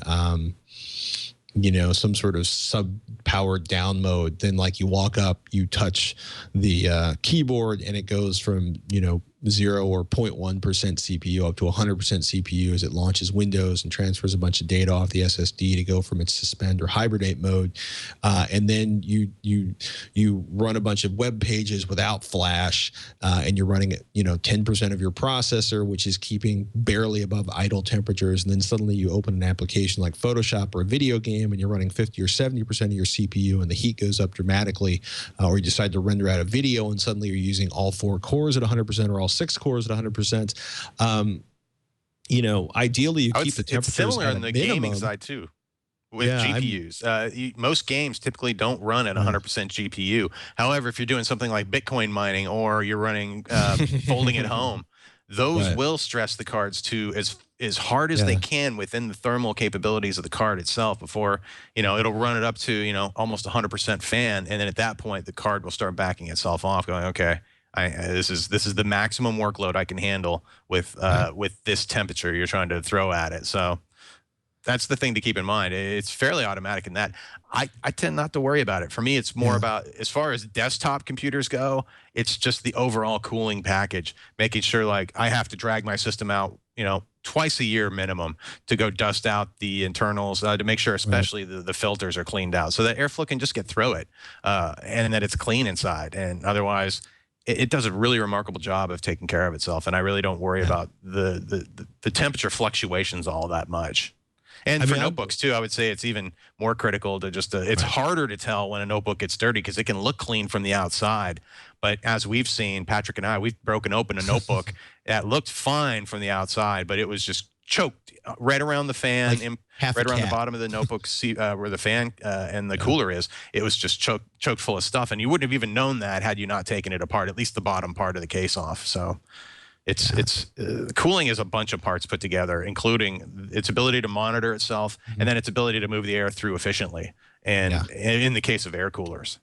you know, some sort of sub-powered down mode. Then like you walk up, you touch the keyboard, and it goes from, you know, 0 or 0.1% CPU up to 100% CPU as it launches Windows and transfers a bunch of data off the SSD to go from its suspend or hibernate mode. And then you run a bunch of web pages without flash, and you're running at, you know, 10% of your processor, which is keeping barely above idle temperatures. And then suddenly you open an application like Photoshop or a video game, and you're running 50 or 70% of your CPU, and the heat goes up dramatically. Or you decide to render out a video, and suddenly you're using all 4 cores at 100% or all 6 cores at 100%. You know, ideally you keep the temperatures it's similar at on the minimum. gaming side too, with GPUs. Most games typically don't run at 100% GPU. However, if you're doing something like Bitcoin mining or you're running folding at home, those will stress the cards to as hard as they can within the thermal capabilities of the card itself before, you know, it'll run it up to, you know, almost 100% fan, and then at that point the card will start backing itself off, going, okay, this is the maximum workload I can handle with this temperature you're trying to throw at it. So that's the thing to keep in mind. It's fairly automatic in that. I tend not to worry about it. For me, it's more about, as far as desktop computers go, it's just the overall cooling package, making sure like I have to drag my system out, you know, twice a year minimum to go dust out the internals, to make sure especially the filters are cleaned out so that airflow can just get through it, and that it's clean inside. And otherwise, it does a really remarkable job of taking care of itself. And I really don't worry about the temperature fluctuations all that much. And for notebooks too, I would say it's even more critical to just, it's harder to tell when a notebook gets dirty because it can look clean from the outside. But as we've seen, Patrick and I, we've broken open a notebook that looked fine from the outside, but it was just choked right around the fan, Like half right a around the cat. bottom of the notebook seat, where the fan and the cooler is. It was just choked full of stuff, and you wouldn't have even known that had you not taken it apart, at least the bottom part of the case off. So it's cooling is a bunch of parts put together, including its ability to monitor itself and then its ability to move the air through efficiently. And in the case of air coolers.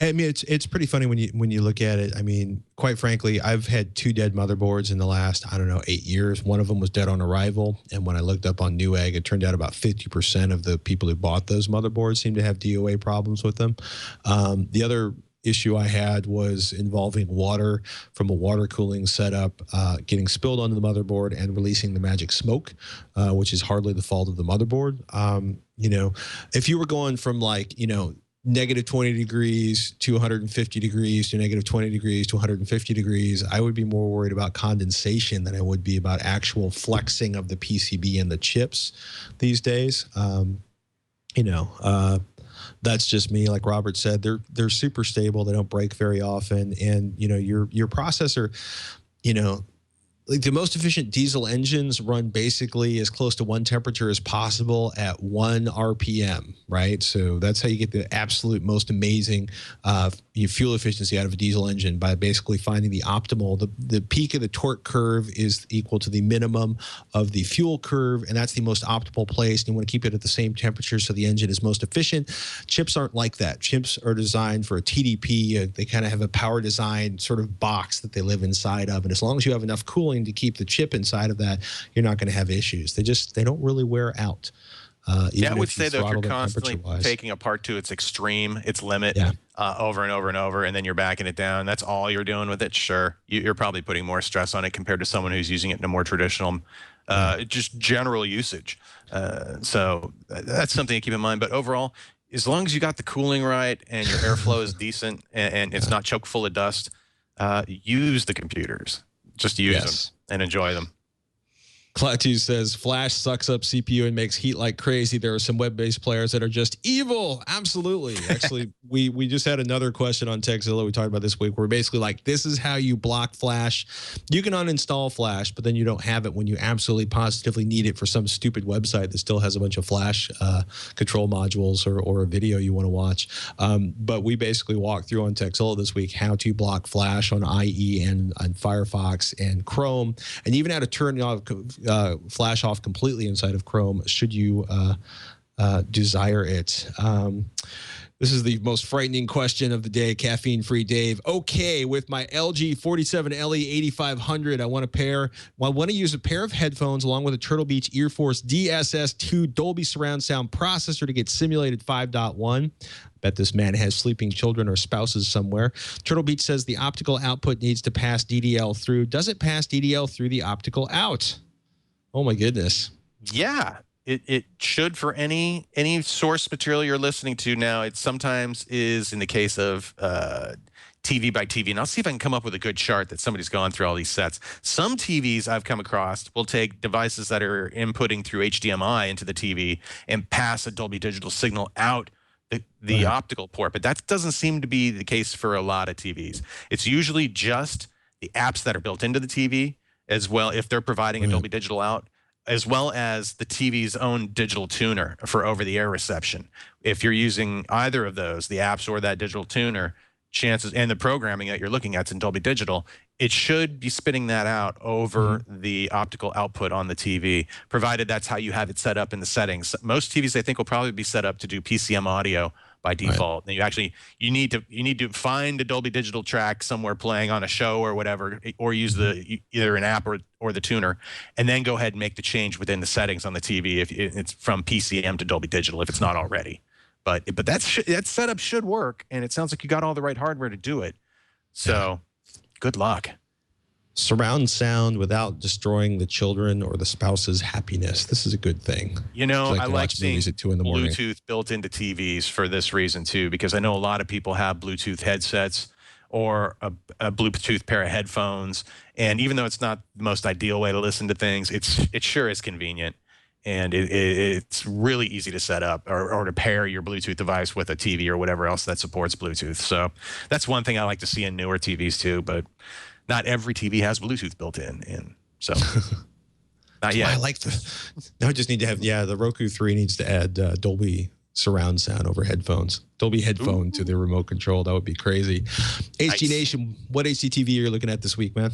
I mean, it's pretty funny when you look at it. I mean, quite frankly, I've had 2 dead motherboards in the last, I don't know, 8 years. One of them was dead on arrival, and when I looked up on Newegg, it turned out about 50% of the people who bought those motherboards seem to have DOA problems with them. The other issue I had was involving water from a water cooling setup getting spilled onto the motherboard and releasing the magic smoke, which is hardly the fault of the motherboard. You know, if you were going from like, you know, negative 20 degrees to 150 degrees to negative 20 degrees to 150 degrees, I would be more worried about condensation than I would be about actual flexing of the PCB and the chips these days. You know, that's just me. Like Robert said, they're super stable. They don't break very often. And, you know, your processor, you know, like the most efficient diesel engines run basically as close to one temperature as possible at 1 RPM, right? So that's how you get the absolute most amazing fuel efficiency out of a diesel engine, by basically finding the optimal, the peak of the torque curve is equal to the minimum of the fuel curve, and that's the most optimal place. And you want to keep it at the same temperature so the engine is most efficient. Chips aren't like that. Chips are designed for a TDP. They kind of have a power design sort of box that they live inside of, and as long as you have enough cooling to keep the chip inside of that, you're not going to have issues. They don't really wear out. Yeah, I would say though, if you're constantly taking a part to its extreme, its limit, over and over and over, and then you're backing it down, that's all you're doing with it, sure, you're probably putting more stress on it compared to someone who's using it in a more traditional, just general usage. So that's something to keep in mind. But overall, as long as you got the cooling right and your airflow is decent and it's not chock full of dust, use the computers. Just use them and enjoy them. Klaatu says, Flash sucks up CPU and makes heat like crazy. There are some web-based players that are just evil. Absolutely. Actually, we just had another question on Techzilla we talked about this week. We're basically like, this is how you block Flash. You can uninstall Flash, but then you don't have it when you absolutely positively need it for some stupid website that still has a bunch of Flash control modules or a video you want to watch. But we basically walked through on Techzilla this week how to block Flash on IE and on Firefox and Chrome, and even how to turn off Flash off completely inside of Chrome should you desire it. This is the most frightening question of the day, caffeine-free Dave. Okay, with my LG 47LE 8500, I want to use a pair of headphones along with a Turtle Beach Earforce DSS2 Dolby Surround Sound processor to get simulated 5.1. Bet this man has sleeping children or spouses somewhere. Turtle Beach says the optical output needs to pass DDL through. Does it pass DDL through the optical out? Oh my goodness. Yeah, it should for any source material you're listening to now. It sometimes is in the case of TV by TV. And I'll see if I can come up with a good chart that somebody's gone through all these sets. Some TVs I've come across will take devices that are inputting through HDMI into the TV and pass a Dolby Digital signal out the optical port. But that doesn't seem to be the case for a lot of TVs. It's usually just the apps that are built into the TV, as well, if they're providing a Dolby Digital out, as well as the TV's own digital tuner for over-the-air reception. If you're using either of those, the apps or that digital tuner, chances, and the programming that you're looking at is in Dolby Digital, it should be spitting that out over the optical output on the TV, provided that's how you have it set up in the settings. Most TVs, I think, will probably be set up to do PCM audio by default. And you need to find a Dolby Digital track somewhere playing on a show or whatever, or use either an app or the tuner, and then go ahead and make the change within the settings on the TV if it's from PCM to Dolby Digital if it's not already. But that setup should work, and it sounds like you got all the right hardware to do it. So good luck. Surround sound without destroying the children or the spouse's happiness. This is a good thing. You know, I like seeing at 2 in the morning. Bluetooth built into TVs for this reason too, because I know a lot of people have Bluetooth headsets or a Bluetooth pair of headphones, and even though it's not the most ideal way to listen to things, it sure is convenient, and it's really easy to set up or to pair your Bluetooth device with a TV or whatever else that supports Bluetooth. So that's one thing I like to see in newer TVs too, but not every TV has Bluetooth built in, and so Not yet. I like now I just need to have, the Roku 3 needs to add Dolby surround sound over headphones. Dolby headphone to the remote control. That would be crazy. HD Nation, what HDTV are you looking at this week, man?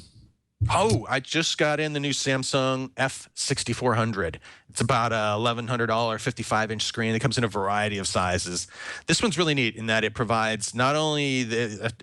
Oh, I just got in the new Samsung F6400. It's about a $1,100 55-inch screen. It comes in a variety of sizes. This one's really neat in that it provides not only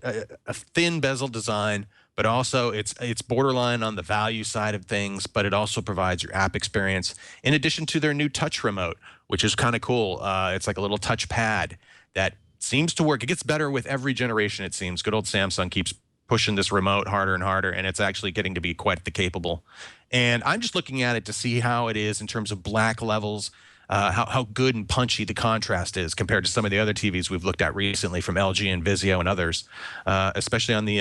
a thin bezel design, but also it's borderline on the value side of things, but it also provides your app experience in addition to their new touch remote, which is kind of cool. It's like a little touch pad that seems to work. It gets better with every generation, it seems. Good old Samsung keeps pushing this remote harder and harder, and it's actually getting to be quite the capable. And I'm just looking at it to see how it is in terms of black levels, how good and punchy the contrast is compared to some of the other TVs we've looked at recently from LG and Vizio and others, especially on the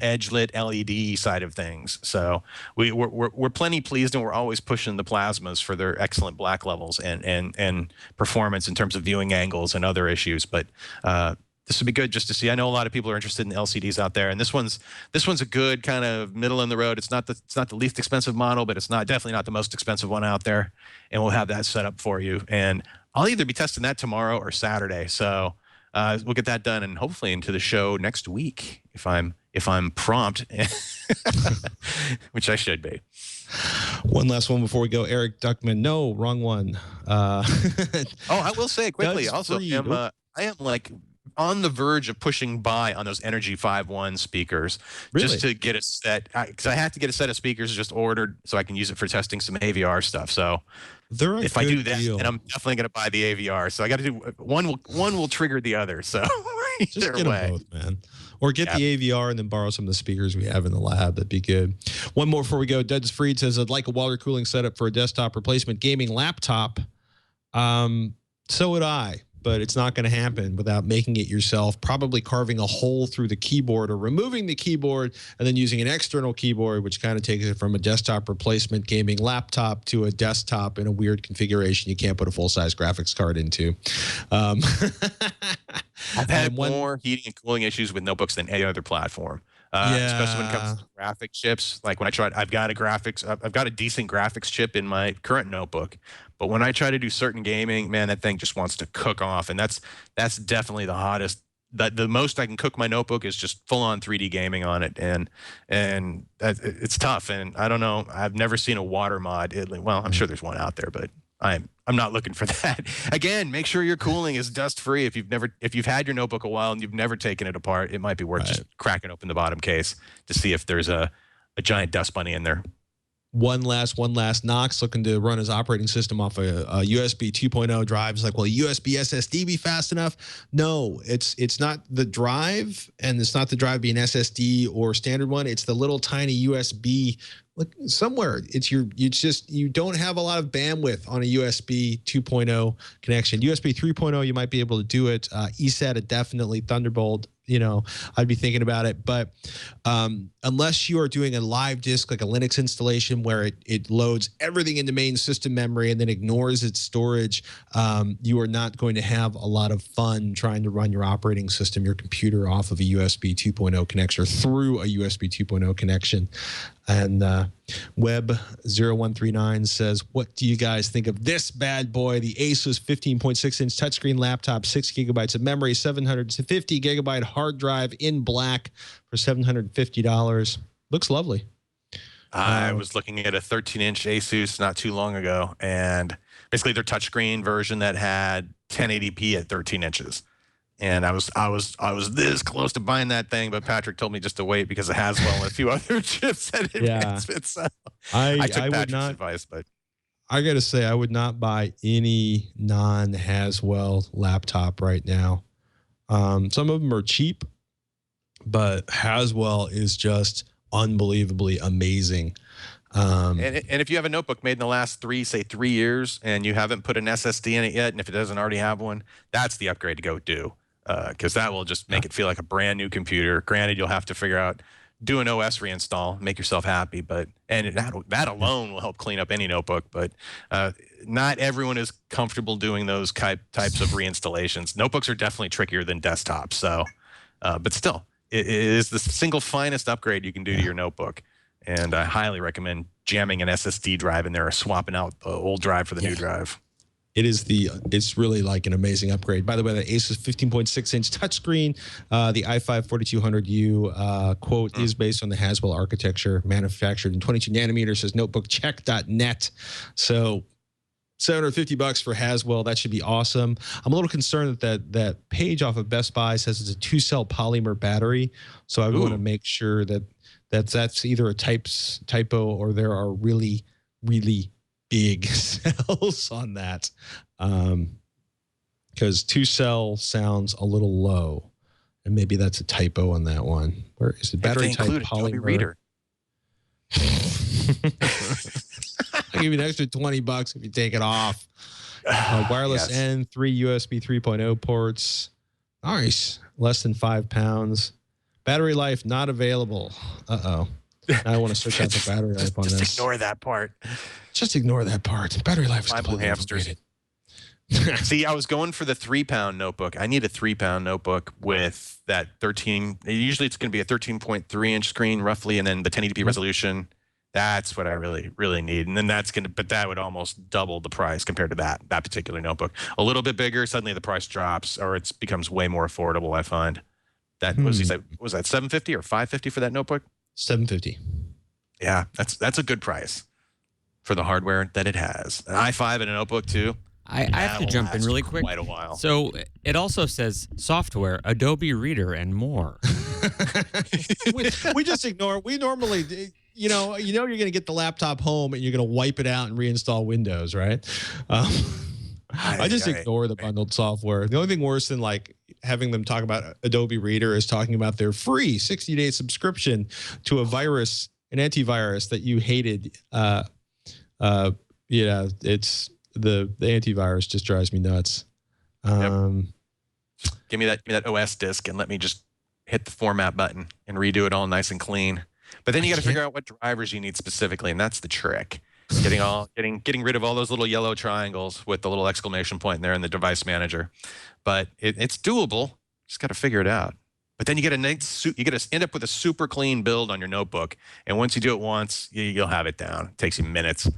edge-lit LED side of things. So we're plenty pleased, and we're always pushing the plasmas for their excellent black levels and performance in terms of viewing angles and other issues. But this would be good just to see. I know a lot of people are interested in LCDs out there, and this one's a good kind of middle in the road. It's not the least expensive model, but it's definitely not the most expensive one out there. And we'll have that set up for you. And I'll either be testing that tomorrow or Saturday. So we'll get that done, and hopefully into the show next week if I'm prompt, which I should be. One last one before we go. Eric Duckman. No, wrong one. I will say quickly. Also, I am like on the verge of pushing buy on those Energy 5.1 speakers, just to get a set, because I have to get a set of speakers just ordered so I can use it for testing some AVR stuff. So if I do that, then I'm definitely going to buy the AVR. So I got to do one will trigger the other. So just get them both, man. Or get the AVR and then borrow some of the speakers we have in the lab. That'd be good. One more before we go. Duds Freed says, I'd like a water cooling setup for a desktop replacement gaming laptop. So would I. But it's not going to happen without making it yourself, probably carving a hole through the keyboard or removing the keyboard and then using an external keyboard, which kind of takes it from a desktop replacement gaming laptop to a desktop in a weird configuration you can't put a full-size graphics card into. I've had more heating and cooling issues with notebooks than any other platform. Especially when it comes to graphic chips. Like when I tried, I've got a decent graphics chip in my current notebook, but when I try to do certain gaming, man, that thing just wants to cook off, and that's definitely the hottest. The most I can cook my notebook is just full on 3D gaming on it, and it's tough. And I don't know, I've never seen a water mod. Well, I'm sure there's one out there, but I'm not looking for that. Again, make sure your cooling is dust free. If you've had your notebook a while and you've never taken it apart, it might be worth just cracking open the bottom case to see if there's a giant dust bunny in there. One last Knox looking to run his operating system off a USB 2.0 drive. It's like, will a USB SSD be fast enough? No, it's not the drive, and it's not the drive being SSD or standard one. It's the little tiny USB. Look, somewhere you don't have a lot of bandwidth on a USB 2.0 connection. USB 3.0, you might be able to do it. eSATA, definitely. Thunderbolt, I'd be thinking about it. But unless you are doing a live disk, like a Linux installation where it loads everything into main system memory and then ignores its storage, you are not going to have a lot of fun trying to run your operating system, your computer, off of a USB 2.0 connection or through a USB 2.0 connection. And Web0139 says, what do you guys think of this bad boy? The Asus 15.6-inch touchscreen laptop, 6 gigabytes of memory, 750 gigabyte hard drive in black for $750. Looks lovely. I was looking at a 13-inch Asus not too long ago, and basically their touchscreen version that had 1080p at 13 inches. And I was this close to buying that thing, but Patrick told me just to wait because of Haswell and a few other chips had advancements. So I took Patrick's advice, but I got to say, I would not buy any non-Haswell laptop right now. Some of them are cheap, but Haswell is just unbelievably amazing. And if you have a notebook made in the last 3 years and you haven't put an SSD in it yet, and if it doesn't already have one, that's the upgrade to go do, because that will just make it feel like a brand new computer. Granted, you'll have to figure out, do an OS reinstall, make yourself happy, and that alone will help clean up any notebook. But not everyone is comfortable doing those types of reinstallations. Notebooks are definitely trickier than desktops. So, but still, it is the single finest upgrade you can do to your notebook. And I highly recommend jamming an SSD drive in there or swapping out the old drive for the new drive. It's really like an amazing upgrade. By the way, the Asus 15.6-inch touchscreen, the i5 4200U quote is based on the Haswell architecture, manufactured in 22 nanometers, says notebookcheck.net. So $750 for Haswell. That should be awesome. I'm a little concerned that page off of Best Buy says it's a 2-cell polymer battery. So I want to make sure that's either a typo or there are really, really big cells on that. Because 2-cell sounds a little low. And maybe that's a typo on that one. Where is the battery type polymer? Reader. I'll give you an extra $20 if you take it off. Wireless N, 3 USB 3.0 ports. Nice. Less than 5 pounds. Battery life not available. Uh-oh. Now I want to search out the battery life on this. Just ignore that part. Just ignore that part. Battery life is completely overrated. See, I was going for the 3-pound notebook. I need a 3-pound notebook with that 13. Usually it's going to be a 13.3-inch screen roughly, and then the 1080p resolution. That's what I really, really need. And then but that would almost double the price compared to that particular notebook. A little bit bigger, suddenly the price drops, or it becomes way more affordable, I find. That was that $750 or $550 for that notebook? $750. Yeah, that's a good price for the hardware that it has. An i5 and a notebook too. I have to jump in really quick. Quite a while. So it also says software, Adobe Reader, and more. we just ignore. We normally, you're going to get the laptop home and you're going to wipe it out and reinstall Windows, right? I just ignore the bundled software. The only thing worse than like having them talk about Adobe Reader is talking about their free 60-day subscription to an antivirus that you hated. It's the antivirus just drives me nuts. Give me that OS disk and let me just hit the format button and redo it all nice and clean. But then you got to figure out what drivers you need specifically, and that's the trick. Getting rid of all those little yellow triangles with the little exclamation point there in the device manager. But it's doable. Just got to figure it out. But then you get to end up with a super clean build on your notebook, and once you do it once, you'll have it down. It takes you minutes.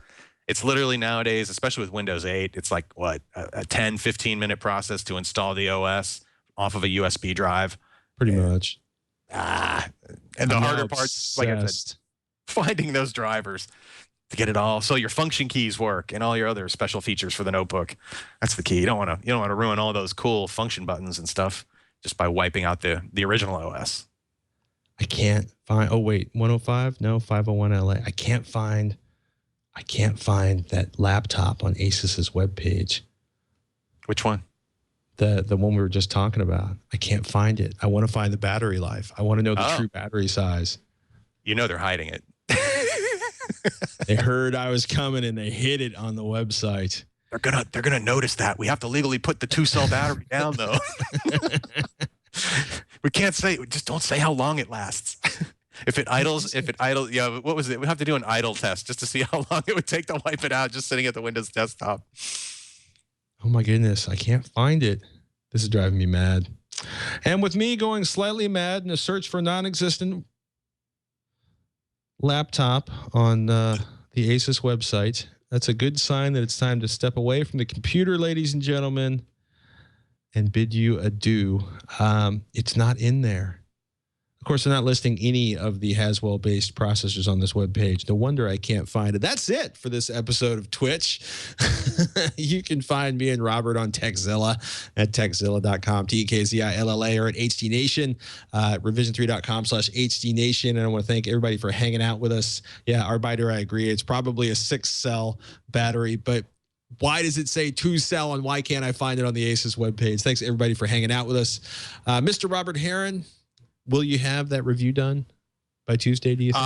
It's literally nowadays, especially with Windows 8, it's like a 10, 15-minute process to install the OS off of a USB drive. Pretty much. And the harder part, like I said, finding those drivers to get it all so your function keys work and all your other special features for the notebook. That's the key. You don't want to ruin all those cool function buttons and stuff just by wiping out the original OS. I can't find. Oh wait, 105? No, 501 LA. I can't find that laptop on Asus's webpage. Which one? The one we were just talking about. I can't find it. I want to find the battery life. I want to know the true battery size. They're hiding it. They heard I was coming and they hid it on the website. They're gonna notice that. We have to legally put the 2-cell battery down though. We can't say. Just don't say how long it lasts. If it idles, yeah. What was it? We have to do an idle test just to see how long it would take to wipe it out, just sitting at the Windows desktop. Oh my goodness, I can't find it. This is driving me mad. And with me going slightly mad in a search for non-existent laptop on the Asus website, that's a good sign that it's time to step away from the computer, ladies and gentlemen, and bid you adieu. It's not in there. Of course, they're not listing any of the Haswell-based processors on this webpage. No wonder I can't find it. That's it for this episode of Twitch. You can find me and Robert on TechZilla at techzilla.com, TKZILLA, or at HDNation, revision3.com/HDNation. And I want to thank everybody for hanging out with us. Yeah, Arbiter, I agree. It's probably a 6-cell battery, but why does it say 2-cell and why can't I find it on the Asus webpage? Thanks, everybody, for hanging out with us. Mr. Robert Heron, will you have that review done by Tuesday, do you think?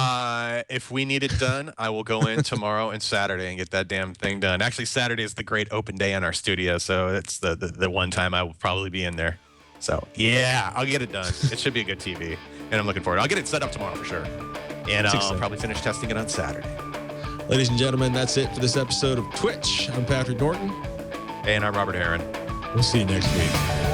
If we need it done, I will go in tomorrow and Saturday and get that damn thing done. Actually, Saturday is the great open day in our studio, so it's the one time I will probably be in there. So, yeah, I'll get it done. It should be a good TV, and I'm looking forward. I'll get it set up tomorrow for sure, and I'll probably finish testing it on Saturday. Ladies and gentlemen, that's it for this episode of Twitch. I'm Patrick Norton. And I'm Robert Heron. We'll see you next week.